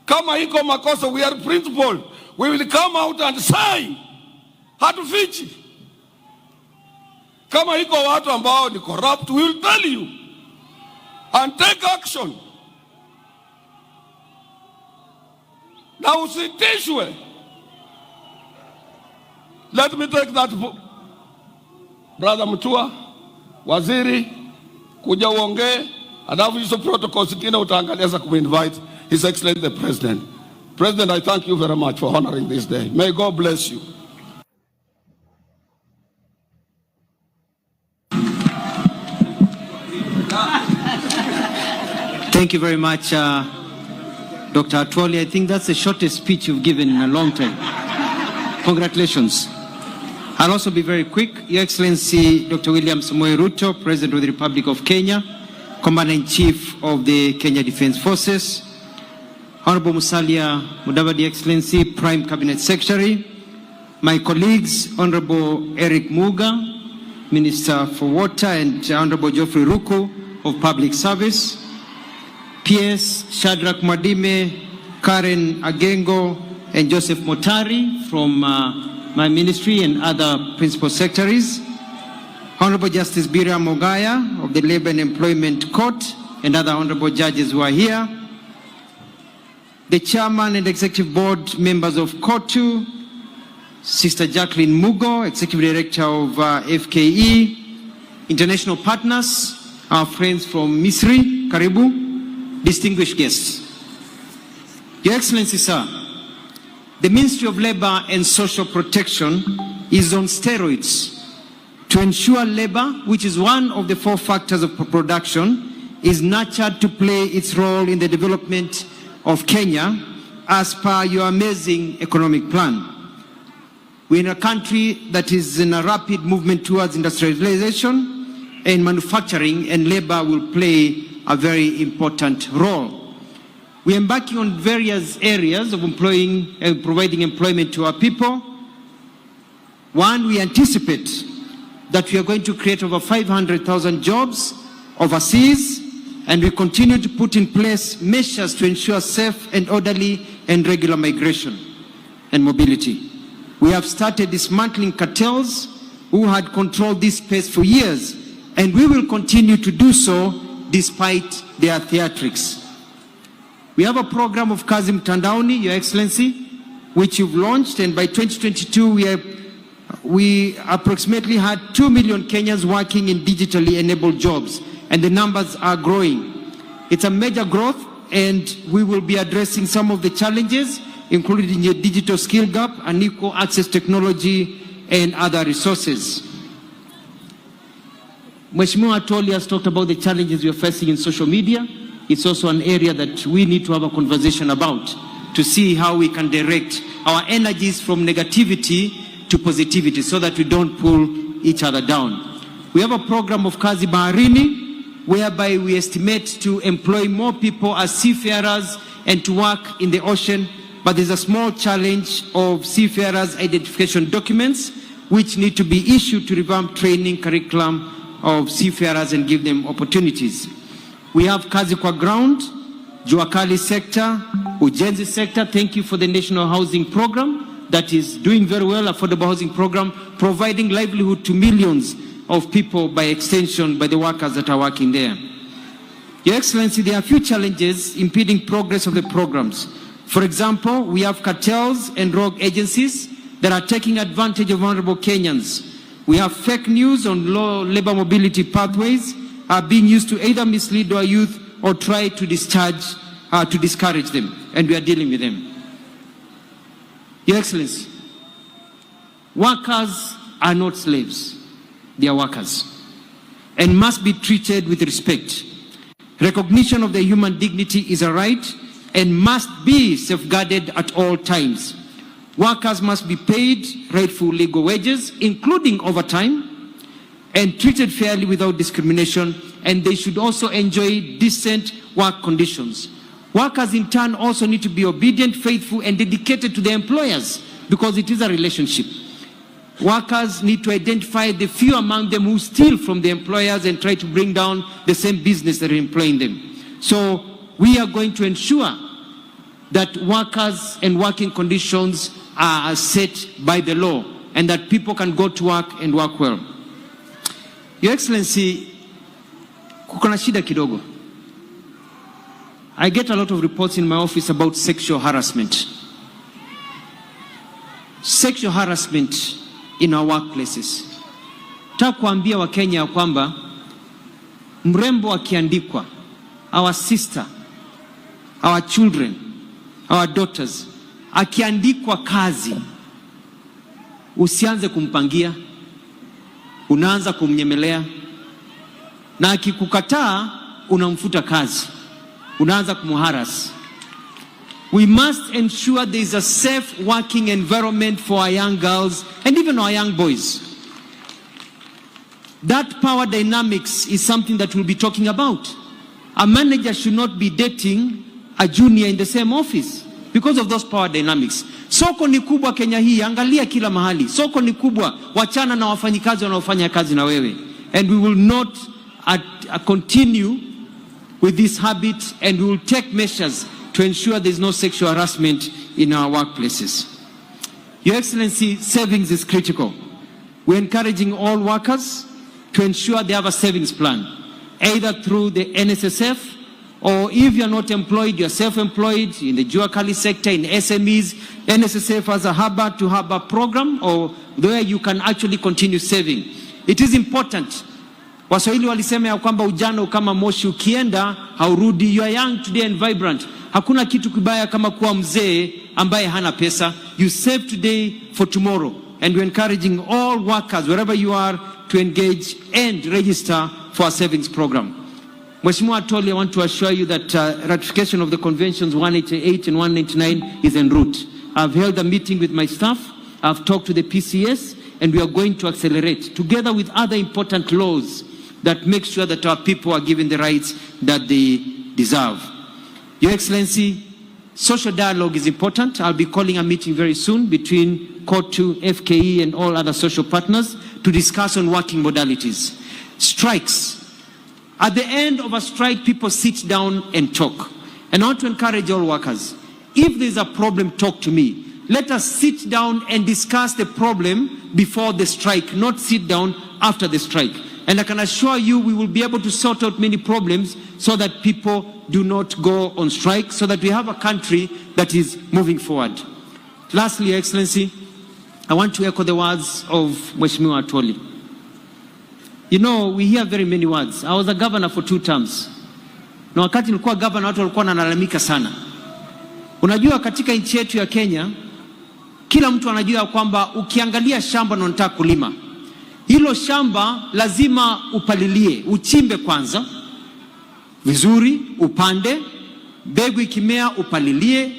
kama iko makosa, we are principled. We will come out and say, hatufichi. Kama iko watu ambao ni corrupt, we will tell you and take action. Na usitishwe. Let me take that. Brother Mutua, waziri, kuja uongee, alafu hizo protocols zingine utaangalia za kuminvite His Excellency the President. President, I thank you very much for honoring this day. May God bless you. Thank you very much, Dr. Atuoli. I think that's the shortest speech you've given in a long time. Congratulations. I'll also be very quick. Your Excellency, Dr. William Samoei Ruto, President of the Republic of Kenya, Commander-in-Chief of the Kenya Defence Forces, Honorable Musalia Mudavadi, Excellency, Prime Cabinet Secretary, my colleagues, Honorable Eric Muga, Minister for Water, and Honorable Geoffrey Ruku of Public Service, PS Shadrach Mwadime, Karen Agengo, and Joseph Motari from my ministry and other principal secretaries, Honorable Justice Bira Mogaya of the Labor and Employment Court, and other honorable judges who are here, the chairman and executive board members of COTU, Sister Jacqueline Mugo, executive director of FKE, international partners, our friends from Misri, Karibu, distinguished guests. Your Excellency, sir, the Ministry of Labor and Social Protection is on steroids to ensure labor, which is one of the 4 factors of production, is nurtured to play its role in the development of Kenya as per your amazing economic plan. We're in a country that is in a rapid movement towards industrialization and manufacturing, and labor will play a very important role. We're embarking on various areas of providing employment to our people. One, we anticipate that we are going to create over 500,000 jobs overseas, and we continue to put in place measures to ensure safe and orderly and regular migration and mobility. We have started dismantling cartels who had controlled this space for years, and we will continue to do so despite their theatrics. We have a program of Kazi Mtandaoni, Your Excellency, which you've launched, and by 2022 we approximately had 2 million Kenyans working in digitally enabled jobs, and the numbers are growing. It's a major growth, and we will be addressing some of the challenges, including the digital skill gap, unequal access technology, and other resources. Mheshimiwa Atwoli has talked about the challenges we are facing in social media. It's also an area that we need to have a conversation about to see how we can direct our energies from negativity to positivity so that we don't pull each other down. We have a program of Kazi Baharini, whereby we estimate to employ more people as seafarers and to work in the ocean, but there's a small challenge of seafarers' identification documents which need to be issued to revamp training curriculum of seafarers and give them opportunities. We have Kazi Kwa Ground, Juakali sector, Ujenzi sector. Thank you for the National Housing Program that is doing very well, affordable housing program, providing livelihood to millions of people by extension by the workers that are working there. Your Excellency, there are a few challenges impeding progress of the programs. For example, we have cartels and rogue agencies that are taking advantage of vulnerable Kenyans. We have fake news on low labor mobility pathways are being used to either mislead our youth or try to discourage them, and we are dealing with them. Your Excellency, workers are not slaves. They are workers and must be treated with respect. Recognition of their human dignity is a right and must be safeguarded at all times. Workers must be paid rightful legal wages, including overtime, and treated fairly without discrimination, and they should also enjoy decent work conditions. Workers in turn also need to be obedient, faithful, and dedicated to their employers because it is a relationship. Workers need to identify the few among them who steal from the employers and try to bring down the same business that are employing them. So we are going to ensure that workers and working conditions are set by the law and that people can go to work and work well. Your Excellency, kukona shida kidogo. I get a lot of reports in my office about sexual harassment. Sexual harassment in our workplaces. Nataka kuambia Wakenya ya kwamba mrembo akiandikwa, our sister, our children, our daughters, akiandikwa kazi, usianze kumpangia, unaanza kumnyemelea, na akikukataa unamfuta kazi, unaanza kumuharas. We must ensure there is a safe working environment for our young girls and even our young boys. That power dynamics is something that we'll be talking about. A manager should not be dating a junior in the same office because of those power dynamics. Soko ni kubwa Kenya hii, angalia kila mahali. Soko ni kubwa, wachana na wafanyikazi wanaofanya kazi na wewe. And we will not continue with this habit, and we will take measures to ensure there is no sexual harassment in our workplaces. Your Excellency, savings is critical. We're encouraging all workers to ensure they have a savings plan, either through the NSSF, or if you're not employed, you're self-employed in the Juakali sector, in SMEs. NSSF has a Haba to Haba program, or where you can actually continue saving. It is important. Waswahili walisema ya kwamba ujana kama moshi ukienda haurudi. You are young today and vibrant. Hakuna kitu kibaya kama kuwa mzee ambaye hana pesa. You save today for tomorrow. And we're encouraging all workers, wherever you are, to engage and register for a savings program. Mheshimiwa Atoli, I want to assure you that ratification of the conventions 188 and 199 is en route. I've held a meeting with my staff. I've talked to the PCS, and we are going to accelerate, together with other important laws that make sure that our people are given the rights that they deserve. Your Excellency, social dialogue is important. I'll be calling a meeting very soon between COTU, FKE, and all other social partners to discuss on working modalities. Strikes. At the end of a strike, people sit down and talk. And I want to encourage all workers, if there's a problem, talk to me. Let us sit down and discuss the problem before the strike, not sit down after the strike. And I can assure you we will be able to sort out many problems so that people do not go on strike, so that we have a country that is moving forward. Lastly, Your Excellency, I want to echo the words of Mheshimiwa Atoli. You know, we hear very many words. I was a governor for 2 terms. Na wakati nilikuwa governor, watu walikuwa wanalalamika sana. Unajua, katika nchi yetu ya Kenya, kila mtu anajua kwamba ukiangalia shamba na unataka kulima, hilo shamba lazima upalilie, uchimbe kwanza vizuri, upande, mbegu ikimea upalilie,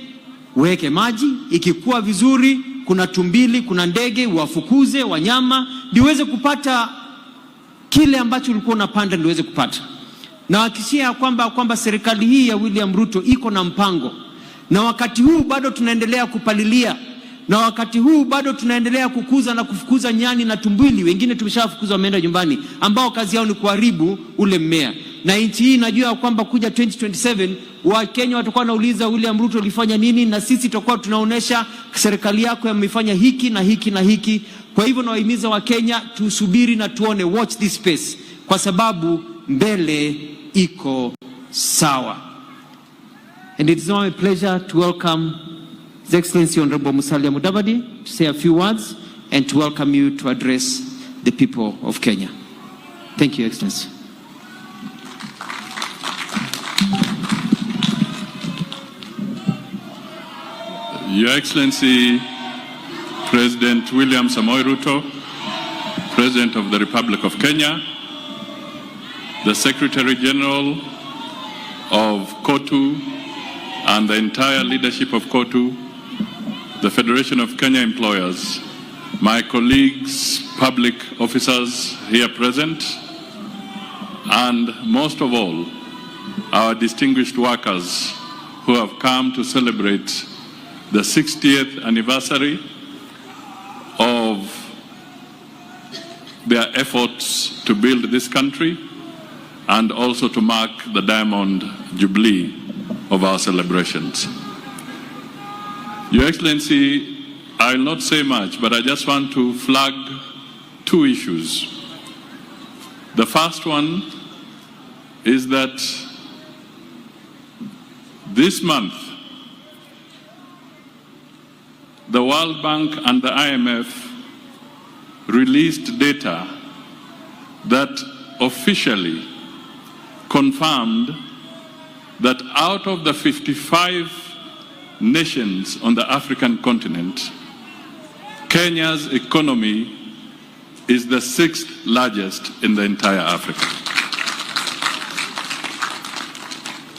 uweke maji, ikikua vizuri, kuna tumbili, kuna ndege, uwafukuze wanyama, ndiweze kupata kile ambacho ulikuwa unapanda, ndiweze kupata. Na wakishia kwamba serikali hii ya William Ruto iko na mpango, na wakati huu bado tunaendelea kupalilia, na wakati huu bado tunaendelea kukuza na kufukuza nyani na tumbili, wengine tumeshafukuza wameenda nyumbani, ambao kazi yao ni kuharibu ule mmea. Na nchi hii najua kwamba kuja 2027 Wakenya watakuwa wanauliza William Ruto ulifanya nini, na sisi tutakuwa tunaonesha serikali yako imefanya hiki na hiki na hiki. Kwa hivyo nawahimiza Wakenya tusubiri na tuone, watch this space, kwa sababu mbele iko sawa. And it is now a pleasure to welcome His Excellency Honorable Musalia Mudavadi to say a few words and to welcome you to address the people of Kenya. Thank you, Excellency. Your Excellency, President William Samoei Ruto, President of the Republic of Kenya, the Secretary General of COTU and the entire leadership of COTU, the Federation of Kenya Employers, my colleagues, public officers here present, and most of all, our distinguished workers who have come to celebrate the 60th anniversary of their efforts to build this country and also to mark the Diamond Jubilee of our celebrations. Your Excellency, I will not say much, but I just want to flag 2 issues. The first one is that this month, the World Bank and the IMF released data that officially confirmed that out of the 55 nations on the African continent, Kenya's economy is the 6th largest in the entire Africa.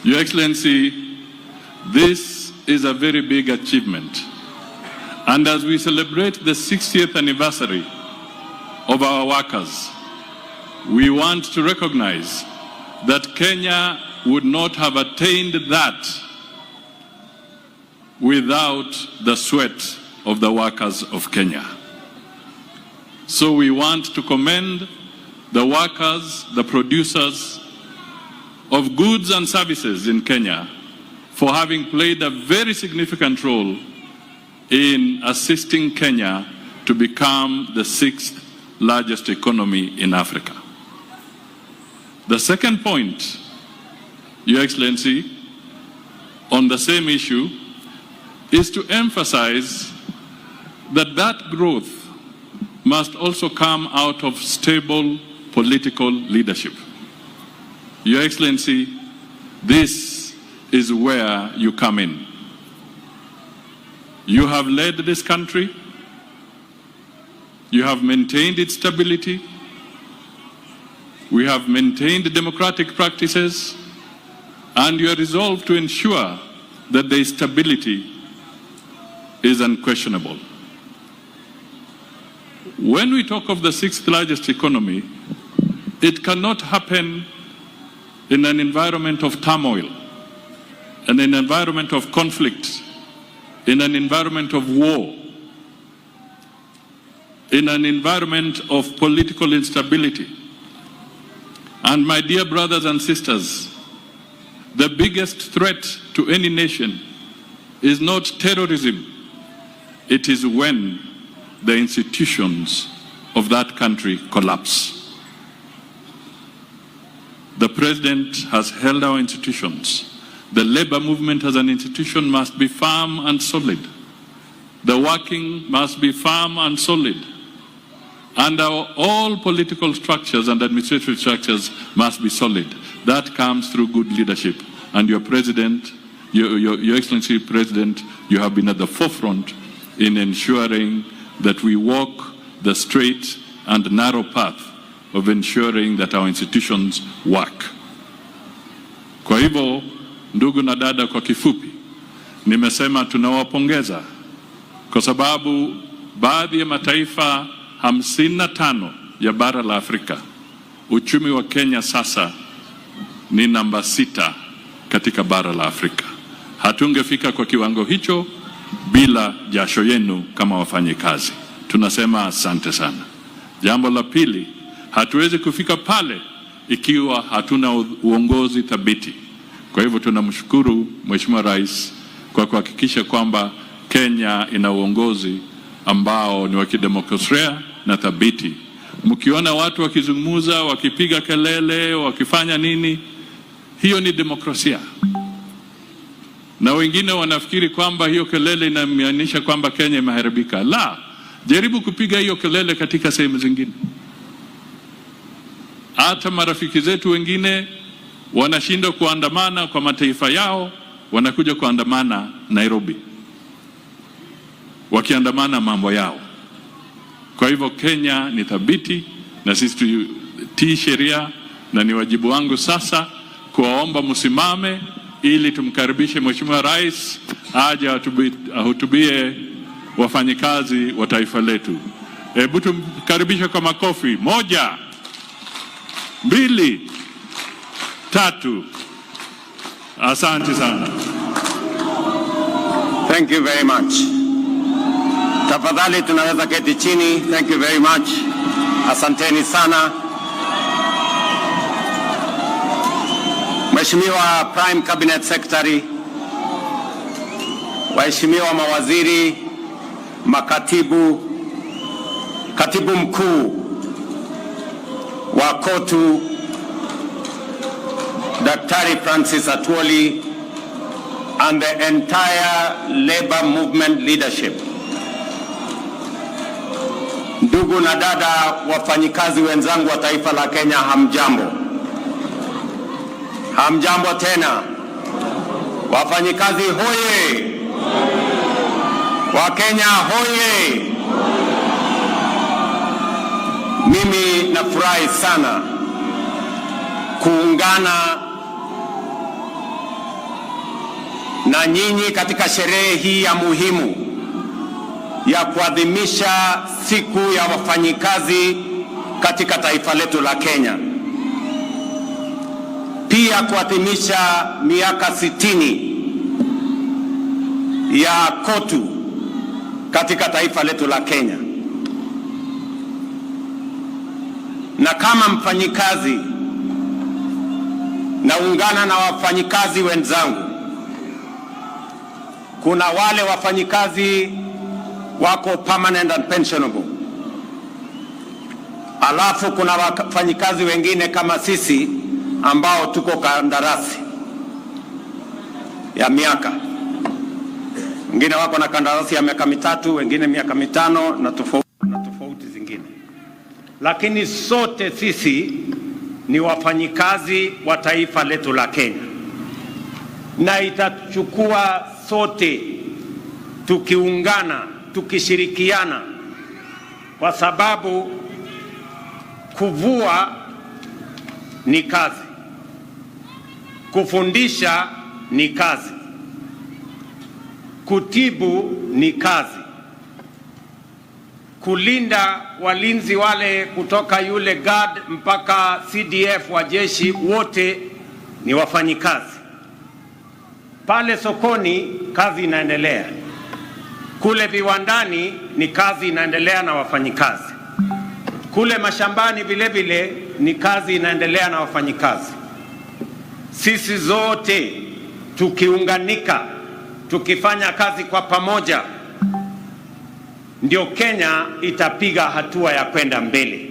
Your Excellency, this is a very big achievement. And as we celebrate the 60th anniversary of our workers, we want to recognize that Kenya would not have attained that without the sweat of the workers of Kenya. So we want to commend the workers, the producers of goods and services in Kenya for having played a very significant role in assisting Kenya to become the 6th largest economy in Africa. The second point, Your Excellency, on the same issue, is to emphasize that that growth must also come out of stable political leadership. Your Excellency, this is where you come in. You have led this country. You have maintained its stability. We have maintained democratic practices, and you are resolved to ensure that the stability is unquestionable. When we talk of the 6th largest economy, it cannot happen in an environment of turmoil, in an environment of conflict, in an environment of war, in an environment of political instability. And my dear brothers and sisters, the biggest threat to any nation is not terrorism. It is when the institutions of that country collapse. The president has held our institutions. The labor movement as an institution must be firm and solid. The working must be firm and solid. And all political structures and administrative structures must be solid. That comes through good leadership. And your president, your Excellency President, you have been at the forefront in ensuring that we walk the straight and narrow path of ensuring that our institutions work. Kwa hivyo, ndugu na dada, kwa kifupi, nimesema tunawapongeza kwa sababu baadhi ya mataifa 55 ya bara la Afrika, uchumi wa Kenya sasa ni namba 6 katika bara la Afrika. Hatungefika kwa kiwango hicho bila jasho yenu kama wafanyikazi. Tunasema asante sana. Jambo la pili, hatuwezi kufika pale ikiwa hatuna uongozi thabiti. Kwa hivyo tunamshukuru Mheshimiwa Rais kwa kuhakikisha kwamba Kenya ina uongozi ambao ni wa kidemokrasia na thabiti. Mkiona watu wakizungumza, wakipiga kelele, wakifanya nini, hiyo ni demokrasia. Na wengine wanafikiri kwamba hiyo kelele inamaanisha kwamba Kenya imeharibika. La, jaribu kupiga hiyo kelele katika sehemu zingine. Hata marafiki zetu wengine wanashindwa kuandamana kwa mataifa yao, wanakuja kuandamana Nairobi, wakiandamana mambo yao. Kwa hivyo Kenya ni thabiti na sisi tutii sheria, na ni wajibu wangu sasa kuwaomba msimame ili tumkaribishe Mheshimiwa Rais aje ahutubie wafanyikazi wa taifa letu. Hebu tumkaribishe kwa makofi. 1, 2, 3. Asante sana. Thank you very much. Tafadhali tunaweza keti chini. Thank you very much. Asanteni sana. Mheshimiwa Prime Cabinet Secretary, waheshimiwa mawaziri, makatibu, katibu mkuu wa KOTU, Daktari Francis Atwoli, and the entire labor movement leadership. Ndugu na dada wafanyikazi wenzangu wa taifa la Kenya, hamjambo. Hamjambo tena. Wafanyikazi hoye. Wakenya hoye. Mimi nafurahi sana kuungana na nyinyi katika sherehe hii ya muhimu ya kuadhimisha siku ya wafanyikazi katika taifa letu la Kenya. Pia kuadhimisha miaka 60 ya KOTU katika taifa letu la Kenya. Na kama mfanyikazi, naungana na wafanyikazi wenzangu. Kuna wale wafanyikazi wako permanent and pensionable. Alafu kuna wafanyikazi wengine kama sisi ambao tuko kandarasi ya miaka. Wengine wako na kandarasi ya miaka 3, wengine miaka 5 na tofauti zingine. Lakini sote sisi ni wafanyikazi wa taifa letu la Kenya. na itachukua sote tukiungana, tukishirikiana, kwa sababu kuvua ni kazi, kufundisha ni kazi, kutibu ni kazi, kulinda walinzi wale kutoka yule guard mpaka CDF wa jeshi wote ni wafanyikazi. Pale sokoni kazi inaendelea, kule viwandani ni kazi inaendelea na wafanyikazi, kule mashambani vile vile ni kazi inaendelea na wafanyikazi. Sisi zote tukiunganika, tukifanya kazi kwa pamoja, ndio Kenya itapiga hatua ya kwenda mbele.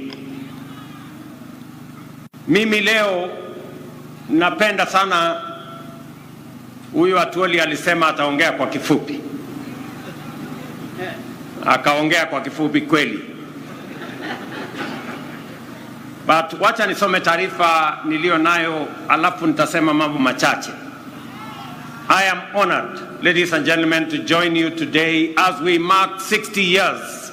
Mimi leo napenda sana, huyu Atwoli alisema ataongea kwa kifupi, akaongea kwa kifupi kweli. But wacha nisome taarifa niliyo nayo, alafu nitasema mambo machache. I am honored, ladies and gentlemen, to join you today as we mark 60 years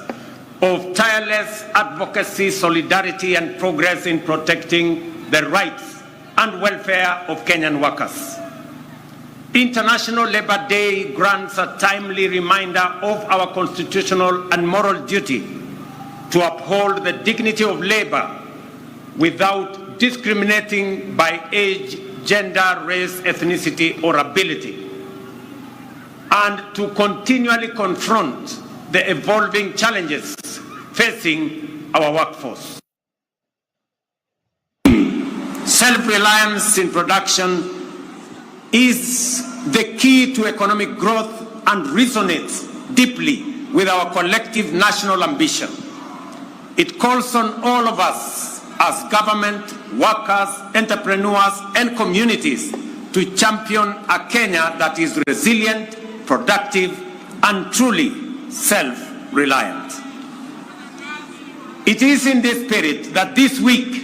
of tireless advocacy, solidarity and progress in protecting the rights and welfare of Kenyan workers. International Labour Day grants a timely reminder of our constitutional and moral duty to uphold the dignity of labor without discriminating by age, gender, race, ethnicity, or ability, and to continually confront the evolving challenges facing our workforce. Self-reliance in production is the key to economic growth and resonates deeply with our collective national ambition. It calls on all of us as government, workers, entrepreneurs, and communities to champion a Kenya that is resilient, productive, and truly self-reliant. It is in this spirit that this week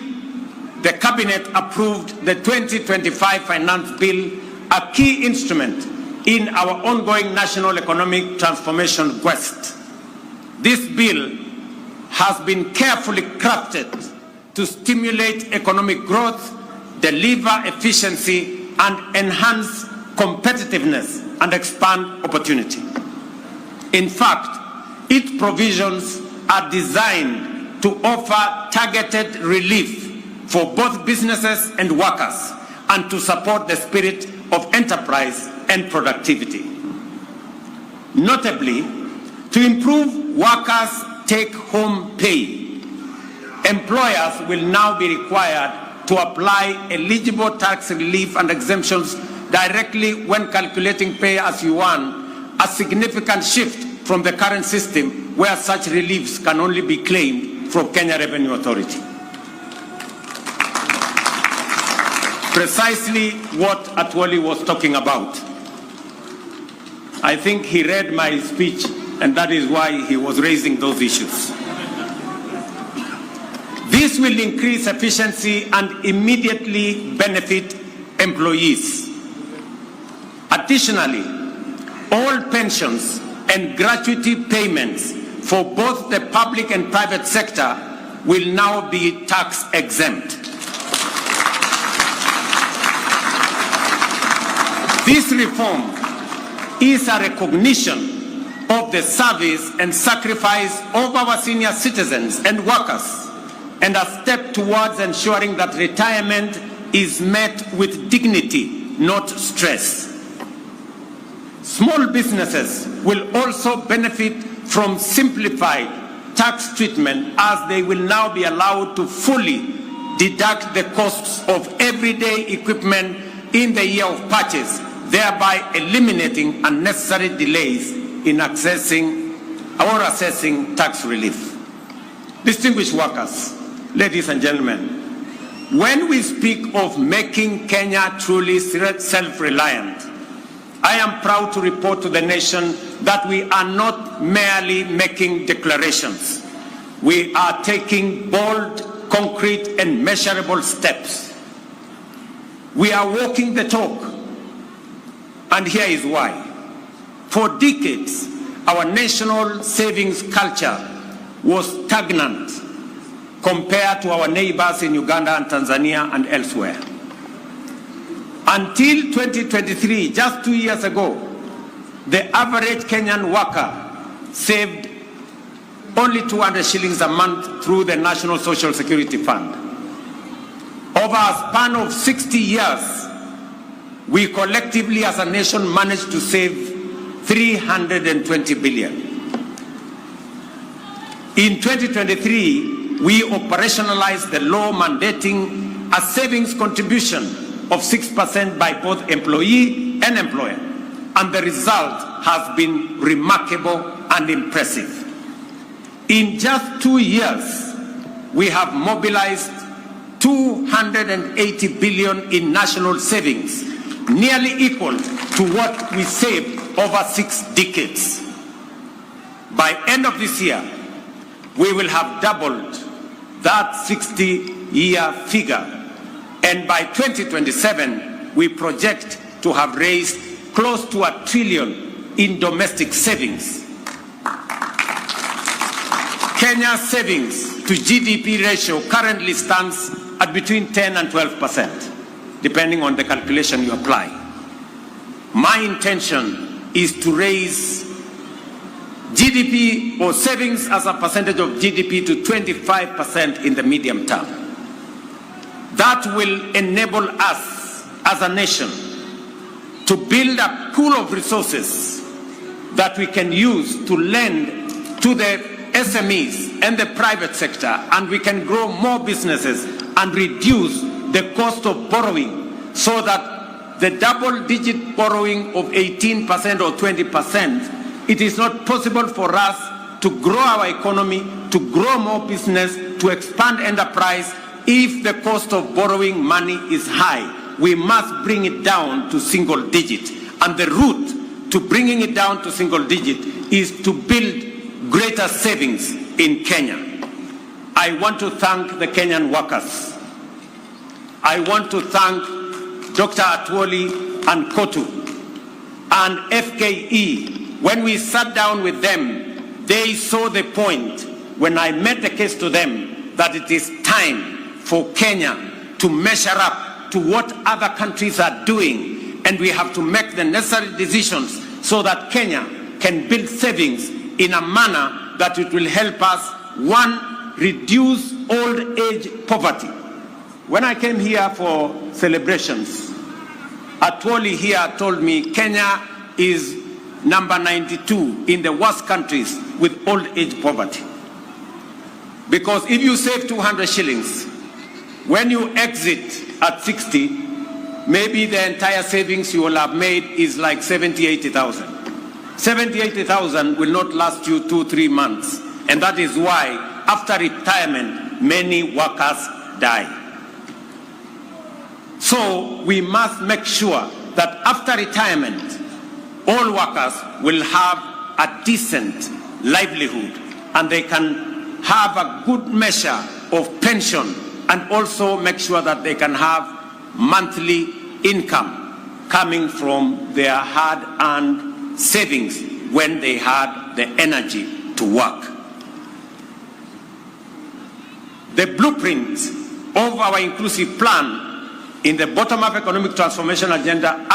the Cabinet approved the 2025 Finance Bill, a key instrument in our ongoing national economic transformation quest. This bill has been carefully crafted to stimulate economic growth, deliver efficiency, and enhance competitiveness and expand opportunity. In fact, its provisions are designed to offer targeted relief for both businesses and workers, and to support the spirit of enterprise and productivity. Notably, to improve workers' take-home pay, employers will now be required to apply eligible tax relief and exemptions directly when calculating pay as you earn, a significant shift from the current system where such reliefs can only be claimed from Kenya Revenue Authority. Precisely what Atwoli was talking about. I think he read my speech, and that is why he was raising those issues. This will increase efficiency and immediately benefit employees. Additionally, all pensions and gratuity payments for both the public and private sector will now be tax exempt. This reform is a recognition of the service and sacrifice of our senior citizens and workers, and a step towards ensuring that retirement is met with dignity, not stress. Small businesses will also benefit from simplified tax treatment, as they will now be allowed to fully deduct the costs of everyday equipment in the year of purchase, thereby eliminating unnecessary delays in accessing or assessing tax relief. Distinguished workers, ladies and gentlemen, when we speak of making Kenya truly self-reliant, I am proud to report to the nation that we are not merely making declarations. We are taking bold, concrete, and measurable steps. We are walking the talk. And here is why. For decades, our national savings culture was stagnant compared to our neighbors in Uganda and Tanzania and elsewhere. Until 2023, just 2 years ago, the average Kenyan worker saved only 200 shillings a month through the National Social Security Fund. Over a span of 60 years, we collectively as a nation managed to save 320 billion. In 2023, we operationalized the law mandating a savings contribution of 6% by both employee and employer, and the result has been remarkable and impressive. In just 2 years, we have mobilized 280 billion in national savings, nearly equal to what we saved over 6 decades. By end of this year, we will have doubled that 60-year figure, and by 2027, we project to have raised close to $1 trillion in domestic savings. Kenya's savings to GDP ratio currently stands at between 10 and 12%, depending on the calculation you apply. My intention is to raise GDP or savings as a percentage of GDP to 25% in the medium term. That will enable us as a nation to build a pool of resources that we can use to lend to the SMEs and the private sector, and we can grow more businesses and reduce the cost of borrowing, so that the double-digit borrowing of 18% or 20%, it is not possible for us to grow our economy, to grow more business, to expand enterprise if the cost of borrowing money is high. We must bring it down to single digit. And the route to bringing it down to single digit is to build greater savings in Kenya. I want to thank the Kenyan workers. I want to thank Dr. Atwoli and Kotu and FKE. When we sat down with them, they saw the point when I made the case to them that it is time for Kenya to measure up to what other countries are doing, and we have to make the necessary decisions so that Kenya can build savings in a manner that it will help us, one, reduce old age poverty. When I came here for celebrations, Atwoli here told me Kenya is number 92 in the worst countries with old age poverty. Because if you save 200 shillings, when you exit at 60, maybe the entire savings you will have made is like 70, 80,000. 70, 80,000 will not last you 2-3 months. And that is why after retirement, many workers die. So we must make sure that after retirement, all workers will have a decent livelihood, and they can have a good measure of pension, and also make sure that they can have monthly income coming from their hard-earned savings when they had the energy to work. The blueprint of our inclusive plan in the bottom-up economic transformation agenda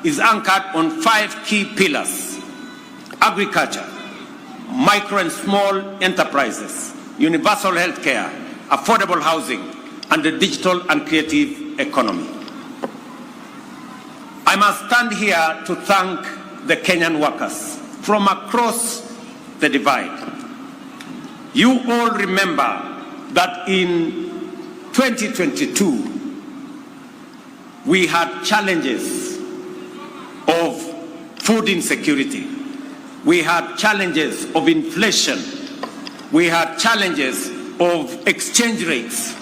is anchored on 5 key pillars: agriculture, micro and small enterprises, universal health care, affordable housing, and the digital and creative economy. I must stand here to thank the Kenyan workers from across the divide. You all remember that in 2022, we had challenges of food insecurity. We had challenges of inflation. We had challenges of exchange rates.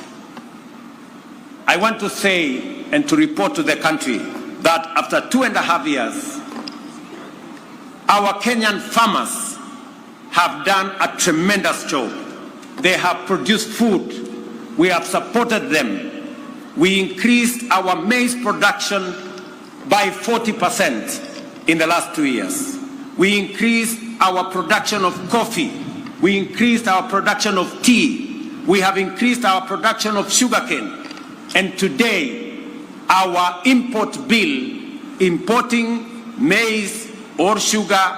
I want to say and to report to the country that after 2.5 years, our Kenyan farmers have done a tremendous job. They have produced food. We have supported them. We increased our maize production by 40% in the last 2 years. We increased our production of coffee. We increased our production of tea. We have increased our production of sugarcane. And today, our import bill, importing maize or sugar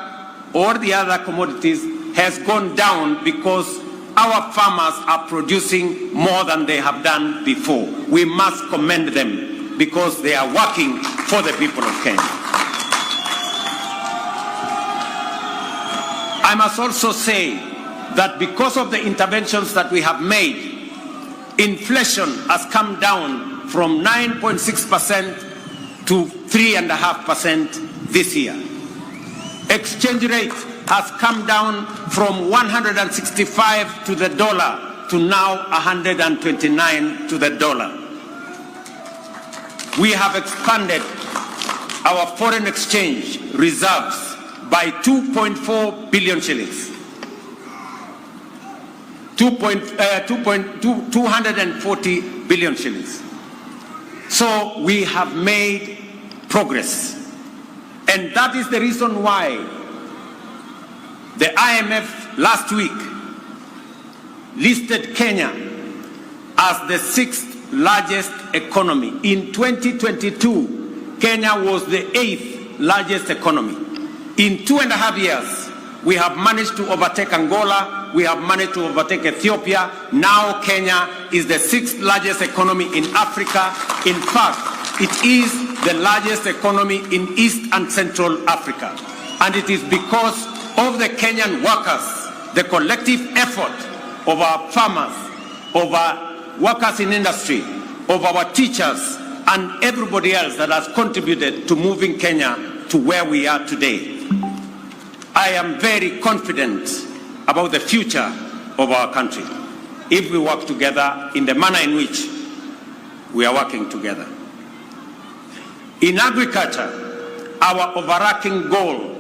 or the other commodities, has gone down because our farmers are producing more than they have done before. We must commend them because they are working for the people of Kenya. I must also say that because of the interventions that we have made, inflation has come down from 9.6% to 3.5% this year. Exchange rate has come down from 165 to the dollar to now 129 to the dollar. We have expanded our foreign exchange reserves by 2.4 billion shillings. 240 billion shillings. So we have made progress. And that is the reason why the IMF last week listed Kenya as the 6th largest economy. In 2022, Kenya was the 8th largest economy. In 2.5 years, we have managed to overtake Angola, we have managed to overtake Ethiopia. Now Kenya is the 6th largest economy in Africa. In fact, it is the largest economy in East and Central Africa. And it is because of the Kenyan workers, the collective effort of our farmers, of our workers in industry, of our teachers, and everybody else that has contributed to moving Kenya to where we are today. I am very confident about the future of our country if we work together in the manner in which we are working together. In agriculture, our overarching goal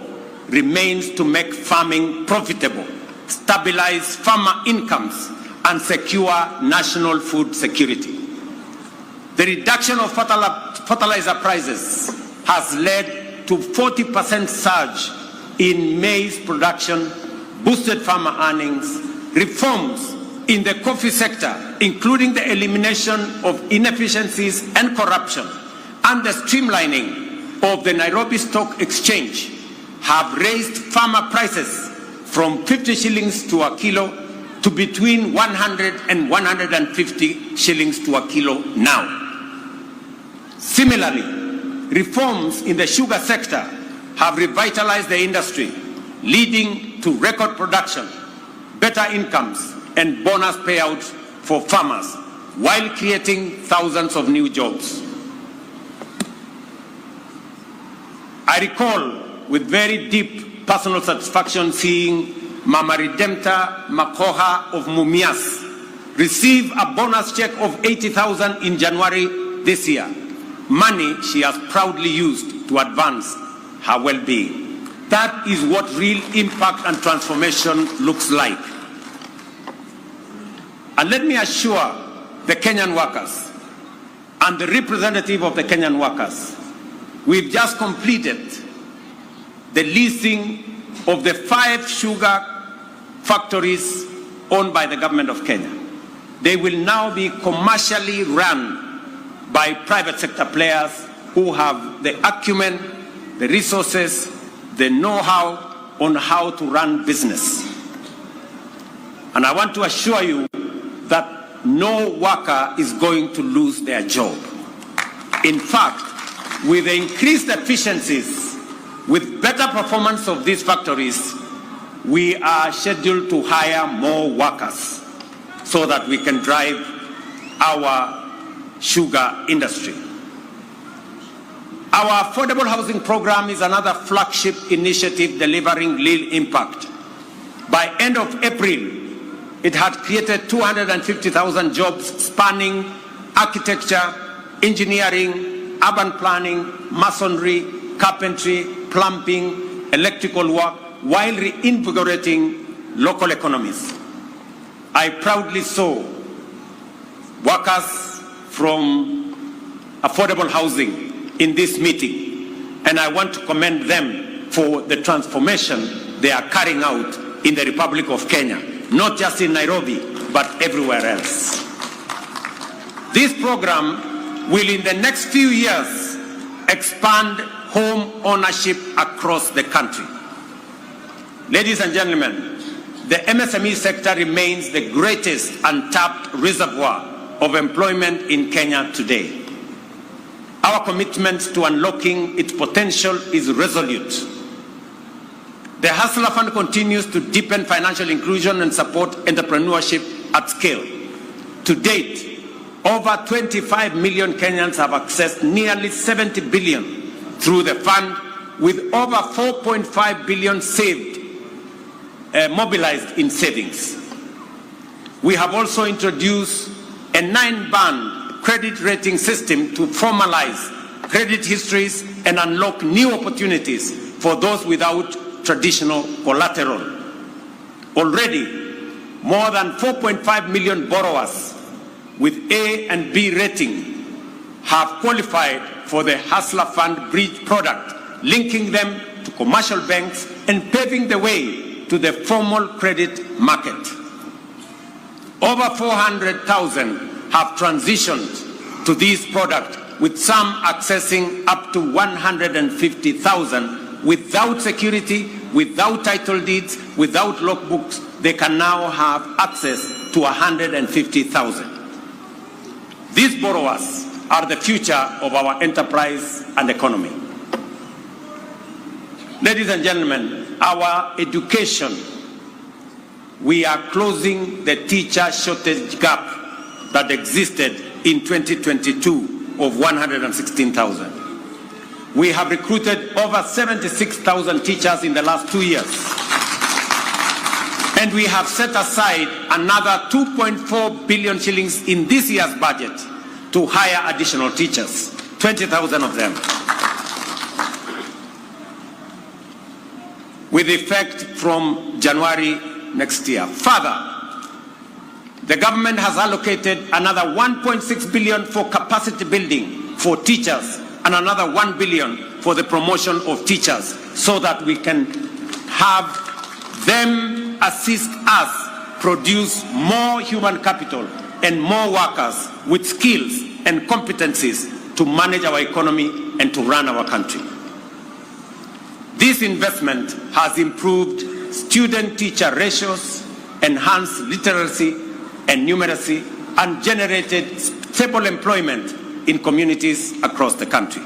remains to make farming profitable, stabilize farmer incomes, and secure national food security. The reduction of fertilizer prices has led to 40% surge in maize production, boosted farmer earnings, reforms in the coffee sector, including the elimination of inefficiencies and corruption, and the streamlining of the Nairobi Stock Exchange have raised farmer prices from 50 shillings to a kilo to between 100 and 150 shillings to a kilo now. Similarly, reforms in the sugar sector have revitalized the industry, leading to record production, better incomes, and bonus payouts for farmers, while creating thousands of new jobs. I recall with very deep personal satisfaction seeing Mama Redempta Makoha of Mumias receive a bonus check of 80,000 in January this year, money she has proudly used to advance her well-being. That is what real impact and transformation looks like. And let me assure the Kenyan workers and the representative of the Kenyan workers, we've just completed the leasing of the 5 sugar factories owned by the government of Kenya. They will now be commercially run by private sector players who have the acumen, the resources, the know-how on how to run business. And I want to assure you that no worker is going to lose their job. In fact, with the increased efficiencies, with better performance of these factories, we are scheduled to hire more workers so that we can drive our sugar industry. Our affordable housing program is another flagship initiative delivering real impact. By end of April, it had created 250,000 jobs spanning architecture, engineering, urban planning, masonry, carpentry, plumbing, electrical work, while reinvigorating local economies. I proudly saw workers from affordable housing in this meeting, and I want to commend them for the transformation they are carrying out in the Republic of Kenya, not just in Nairobi, but everywhere else. This program will in the next few years expand home ownership across the country. Ladies and gentlemen, the MSME sector remains the greatest untapped reservoir of employment in Kenya today. Our commitment to unlocking its potential is resolute. The Hustler Fund continues to deepen financial inclusion and support entrepreneurship at scale. To date, over 25 million Kenyans have accessed nearly 70 billion through the fund, with over 4.5 billion saved, mobilized in savings. We have also introduced a 9-band credit rating system to formalize credit histories and unlock new opportunities for those without traditional collateral. Already, more than 4.5 million borrowers with A and B rating have qualified for the Hustler Fund Bridge product, linking them to commercial banks and paving the way to the formal credit market. Over 400,000 have transitioned to this product, with some accessing up to 150,000 without security, without title deeds, without logbooks. They can now have access to 150,000. These borrowers are the future of our enterprise and economy. Ladies and gentlemen, our education, we are closing the teacher shortage gap that existed in 2022 of 116,000. We have recruited over 76,000 teachers in the last 2 years. And we have set aside another 2.4 billion shillings in this year's budget to hire additional teachers, 20,000 of them, with effect from January next year. Further, the government has allocated another 1.6 billion for capacity building for teachers and another 1 billion for the promotion of teachers, so that we can have them assist us produce more human capital and more workers with skills and competencies to manage our economy and to run our country. This investment has improved student-teacher ratios, enhanced literacy and numeracy, and generated stable employment in communities across the country.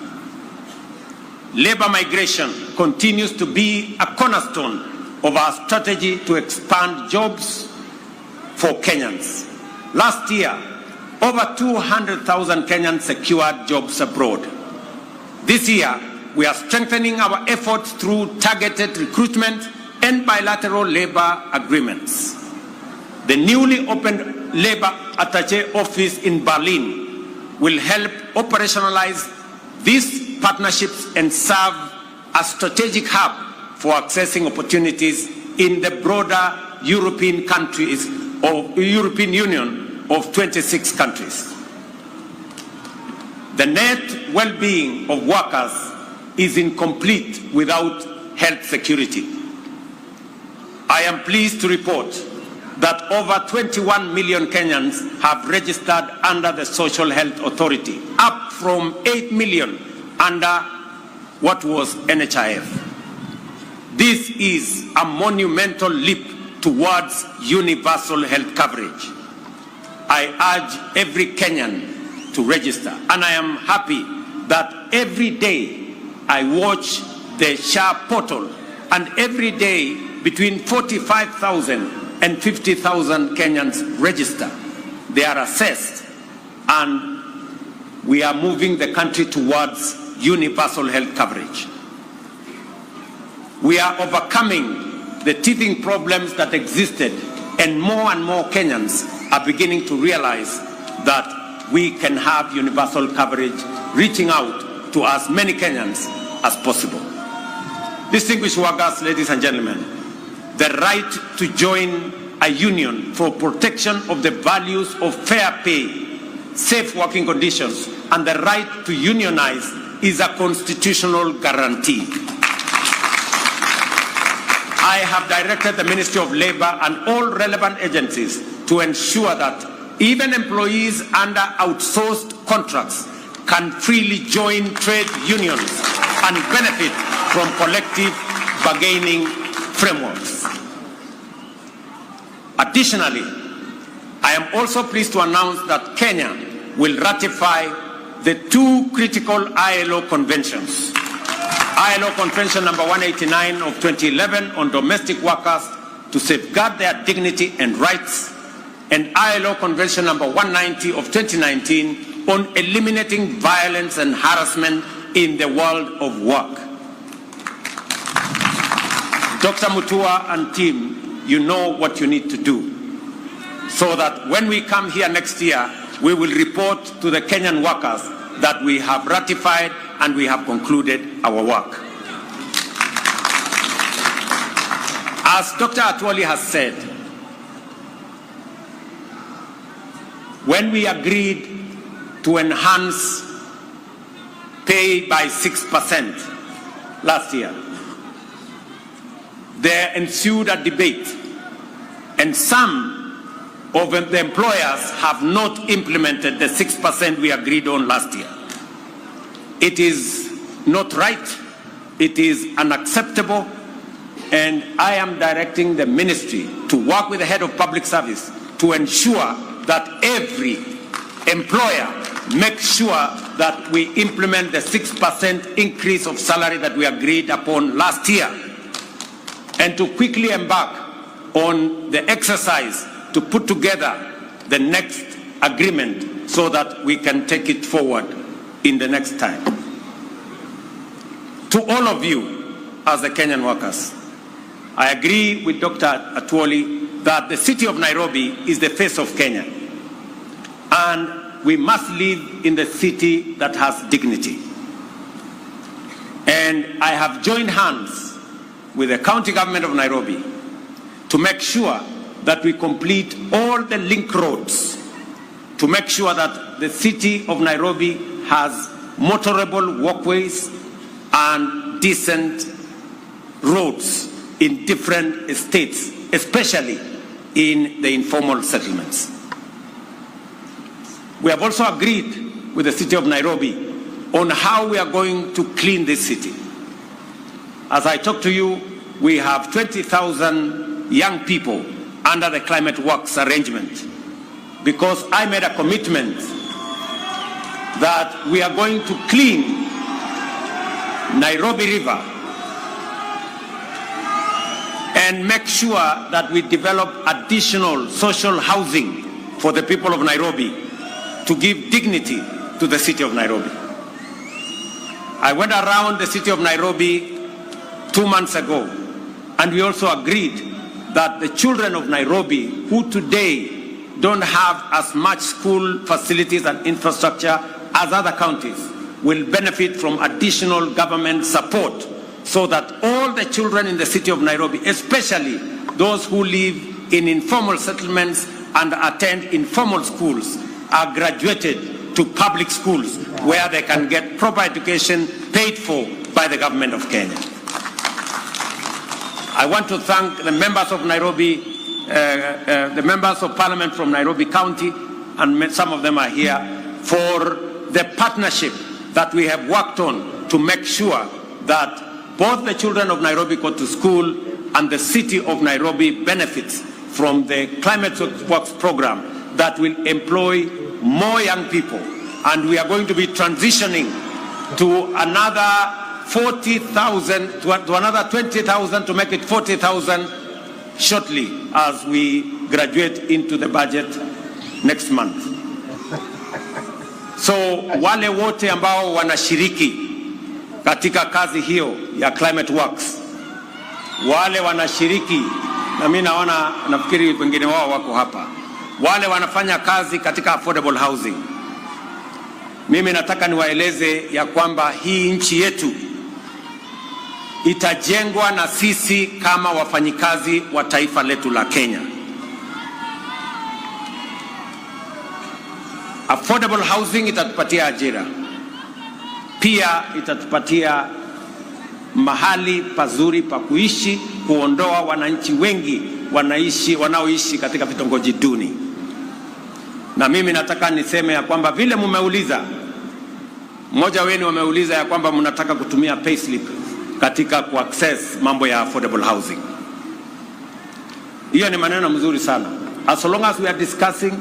Labor migration continues to be a cornerstone of our strategy to expand jobs for Kenyans. Last year, over 200,000 Kenyans secured jobs abroad. This year, we are strengthening our efforts through targeted recruitment and bilateral labor agreements. The newly opened Labor Attaché office in Berlin will help operationalize these partnerships and serve as a strategic hub for accessing opportunities in the broader European countries of European Union of 26 countries. The net well-being of workers is incomplete without health security. I am pleased to report that over 21 million Kenyans have registered under the Social Health Authority, up from 8 million under what was NHIF. This is a monumental leap towards universal health coverage. I urge every Kenyan to register, and I am happy that every day I watch the SHA portal, and every day between 45,000 and 50,000 Kenyans register. They are assessed, and we are moving the country towards universal health coverage. We are overcoming the teething problems that existed, and more Kenyans are beginning to realize that we can have universal coverage, reaching out to as many Kenyans as possible. Distinguished workers, ladies and gentlemen, the right to join a union for protection of the values of fair pay, safe working conditions, and the right to unionize is a constitutional guarantee. I have directed the Ministry of Labor and all relevant agencies to ensure that even employees under outsourced contracts can freely join trade unions and benefit from collective bargaining frameworks. Additionally, I am also pleased to announce that Kenya will ratify the two critical ILO conventions. ILO Convention number 189 of 2011 on domestic workers to safeguard their dignity and rights, and ILO Convention number 190 of 2019 on eliminating violence and harassment in the world of work. Dr. Mutua and team, you know what you need to do so that when we come here next year, we will report to the Kenyan workers that we have ratified and we have concluded our work. As Dr. Atwoli has said, when we agreed to enhance pay by 6% last year, there ensued a debate, and some of the employers have not implemented the 6% we agreed on last year. It is not right, it is unacceptable, and I am directing the ministry to work with the head of public service to ensure that every employer makes sure that we implement the 6% increase of salary that we agreed upon last year, and to quickly embark on the exercise to put together the next agreement so that we can take it forward in the next time. To all of you as the Kenyan workers, I agree with Dr. Atwoli that the city of Nairobi is the face of Kenya, and we must live in the city that has dignity. And I have joined hands with the county government of Nairobi to make sure that we complete all the link roads to make sure that the city of Nairobi has motorable walkways and decent roads in different estates, especially in the informal settlements. We have also agreed with the city of Nairobi on how we are going to clean this city. As I talk to you, we have 20,000 young people under the Climate Works arrangement, because I made a commitment that we are going to clean Nairobi River and make sure that we develop additional social housing for the people of Nairobi to give dignity to the city of Nairobi. I went around the city of Nairobi 2 months ago, and we also agreed that the children of Nairobi, who today don't have as much school facilities and infrastructure as other counties, will benefit from additional government support so that all the children in the city of Nairobi, especially those who live in informal settlements and attend informal schools, are graduated to public schools where they can get proper education paid for by the government of Kenya. I want to thank the members of Nairobi, the members of parliament from Nairobi County, and some of them are here, for the partnership that we have worked on to make sure that both the children of Nairobi go to school and the city of Nairobi benefits from the Climate Works program that will employ more young people. And we are going to be transitioning to another 40,000, to another 20,000 to make it 40,000 shortly as we graduate into the budget next month. So wale wote ambao wanashiriki katika kazi hiyo ya Climate Works, wale wanashiriki, na mimi naona, nafikiri wengine wao wako hapa, wale wanafanya kazi katika affordable housing, mimi nataka niwaeleze ya kwamba hii nchi yetu itajengwa na sisi kama wafanyikazi wa taifa letu la Kenya. Affordable housing itatupatia ajira. Pia itatupatia mahali pazuri pa kuishi, kuondoa wananchi wengi wanaoishi katika vitongoji duni. Na mimi nataka niseme ya kwamba vile mumeuliza, mmoja wenu wameuliza ya kwamba mnataka kutumia payslip katika kuaccess mambo ya affordable housing. Hiyo ni maneno mzuri sana. As long as we are discussing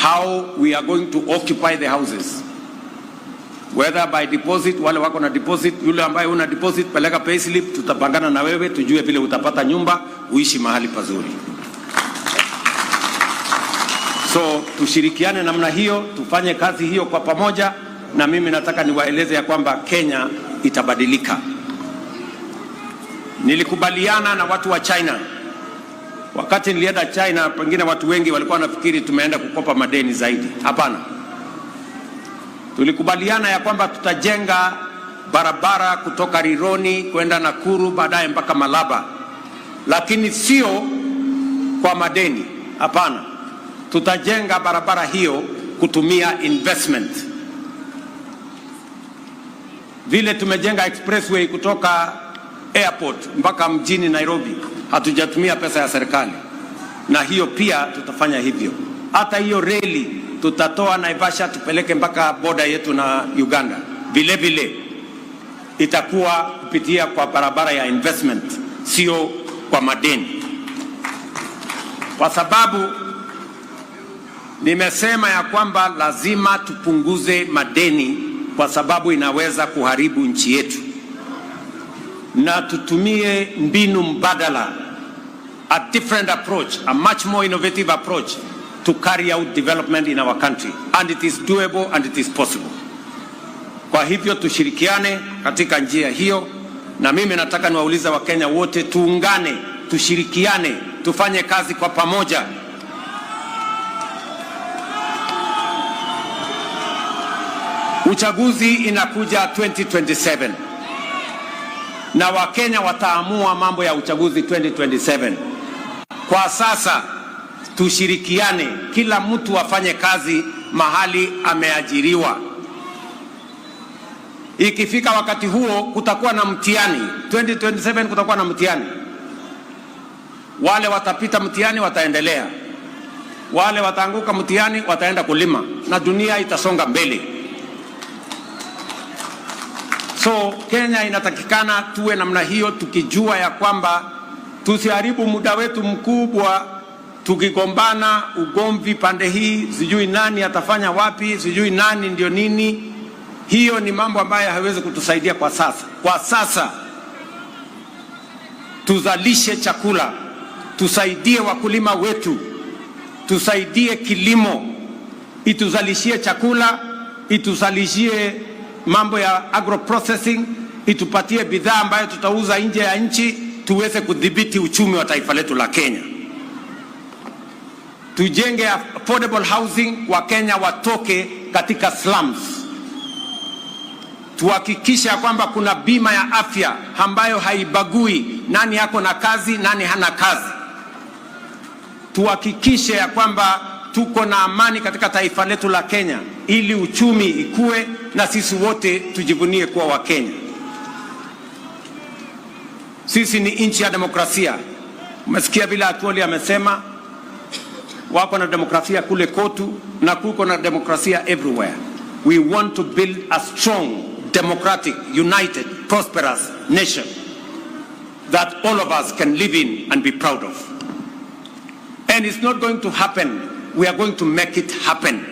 how we are going to occupy the houses, whether by deposit, wale wako na deposit, yule ambaye una deposit peleka payslip, tutapangana na wewe tujue vile utapata nyumba uishi mahali pazuri. So tushirikiane namna hiyo, tufanye kazi hiyo kwa pamoja, na mimi nataka niwaeleze ya kwamba Kenya itabadilika. Nilikubaliana na watu wa China. Wakati nilienda China, pengine watu wengi walikuwa wanafikiri tumeenda kukopa madeni zaidi. Hapana. Tulikubaliana ya kwamba tutajenga barabara kutoka Rironi kwenda Nakuru baadaye mpaka Malaba. Lakini sio kwa madeni. Hapana. Tutajenga barabara hiyo kutumia investment. Vile tumejenga expressway kutoka airport mpaka mjini Nairobi, hatujatumia pesa ya serikali. Na hiyo pia tutafanya hivyo. Hata hiyo reli tutatoa Naivasha tupeleke mpaka border yetu na Uganda. Vile vile itakuwa kupitia kwa barabara ya investment, sio kwa madeni. Kwa sababu nimesema ya kwamba lazima tupunguze madeni, kwa sababu inaweza kuharibu nchi yetu. Na tutumie mbinu mbadala, a different approach, a much more innovative approach to carry out development in our country, and it is doable and it is possible. Kwa hivyo tushirikiane katika njia hiyo, na mimi nataka niwaulize Wakenya wote tuungane, tushirikiane, tufanye kazi kwa pamoja. Uchaguzi inakuja 2027. Na Wakenya wataamua mambo ya uchaguzi 2027. Kwa sasa tushirikiane, kila mtu afanye kazi mahali ameajiriwa. Ikifika wakati huo kutakuwa na mtihani. 2027 kutakuwa na mtihani. Wale watapita mtihani wataendelea. Wale wataanguka mtihani wataenda kulima, na dunia itasonga mbele. So Kenya inatakikana tuwe namna hiyo, tukijua ya kwamba tusiharibu muda wetu mkubwa tukigombana, ugomvi pande hii, sijui nani atafanya wapi, sijui nani ndio nini. Hiyo ni mambo ambayo haiwezi kutusaidia kwa sasa. Kwa sasa tuzalishe chakula, tusaidie wakulima wetu, tusaidie kilimo, ituzalishie chakula, ituzalishie mambo ya agro processing, itupatie bidhaa ambayo tutauza nje ya nchi, tuweze kudhibiti uchumi wa taifa letu la Kenya. Tujenge affordable housing, wa Kenya watoke katika slums. Tuhakikisha kwamba kuna bima ya afya ambayo haibagui nani yako na kazi, nani hana kazi. Tuhakikishe ya kwamba tuko na amani katika taifa letu la Kenya, ili uchumi ikue na sisi wote tujivunie kuwa wa Kenya. Sisi ni nchi ya demokrasia. Umesikia vile Atwoli amesema wako na demokrasia kule Kotu na kuko na demokrasia everywhere. We want to build a strong, democratic, united, prosperous nation that all of us can live in and be proud of. And it's not going to happen. We are going to make it happen.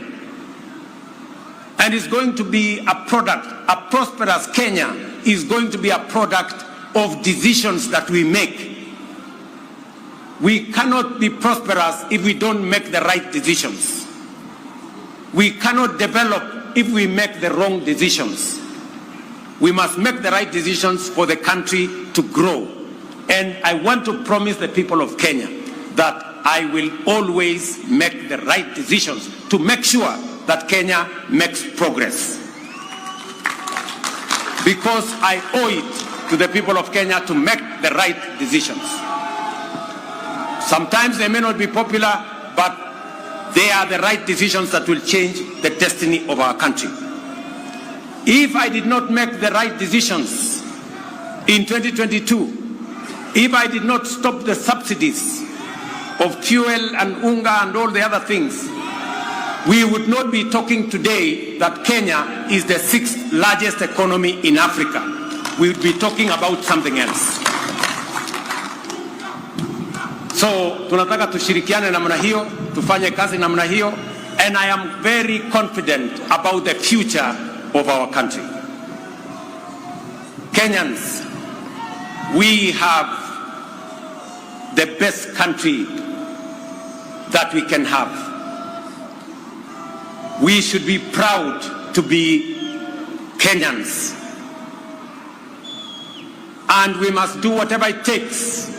And it's going to be a product, a prosperous Kenya is going to be a product of decisions that we make. We cannot be prosperous if we don't make the right decisions. We cannot develop if we make the wrong decisions. We must make the right decisions for the country to grow. And I want to promise the people of Kenya that I will always make the right decisions to make sure that Kenya makes progress. Because I owe it to the people of Kenya to make the right decisions. Sometimes they may not be popular, but they are the right decisions that will change the destiny of our country. If I did not make the right decisions in 2022, if I did not stop the subsidies of fuel and unga and all the other things, we would not be talking today that Kenya is the 6th largest economy in Africa. We would be talking about something else. So tunataka tushirikiane namna hiyo, tufanye kazi namna hiyo, and I am very confident about the future of our country. Kenyans, we have the best country that we can have. We should be proud to be Kenyans. And we must do whatever it takes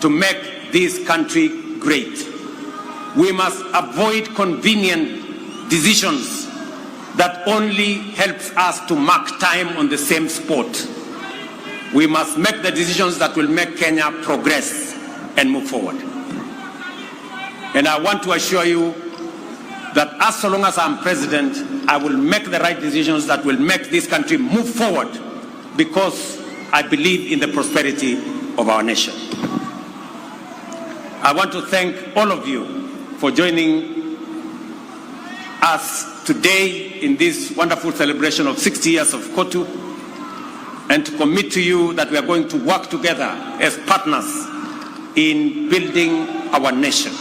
to make this country great. We must avoid convenient decisions that only helps us to mark time on the same spot. We must make the decisions that will make Kenya progress and move forward. And I want to assure you that as long as I'm president, I will make the right decisions that will make this country move forward, because I believe in the prosperity of our nation. I want to thank all of you for joining us today in this wonderful celebration of 60 years of KOTU, and to commit to you that we are going to work together as partners in building our nation.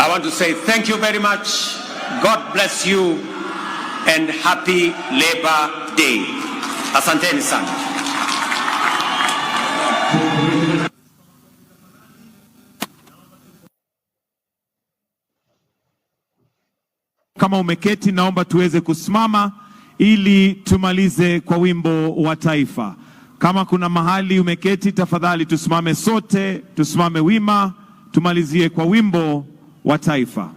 I want to say thank you very much. God bless you and happy Labor Day. Asanteni sana. Kama umeketi, naomba tuweze kusimama ili tumalize kwa wimbo wa taifa. Kama kuna mahali umeketi, tafadhali tusimame sote, tusimame wima, tumalizie kwa wimbo wa taifa.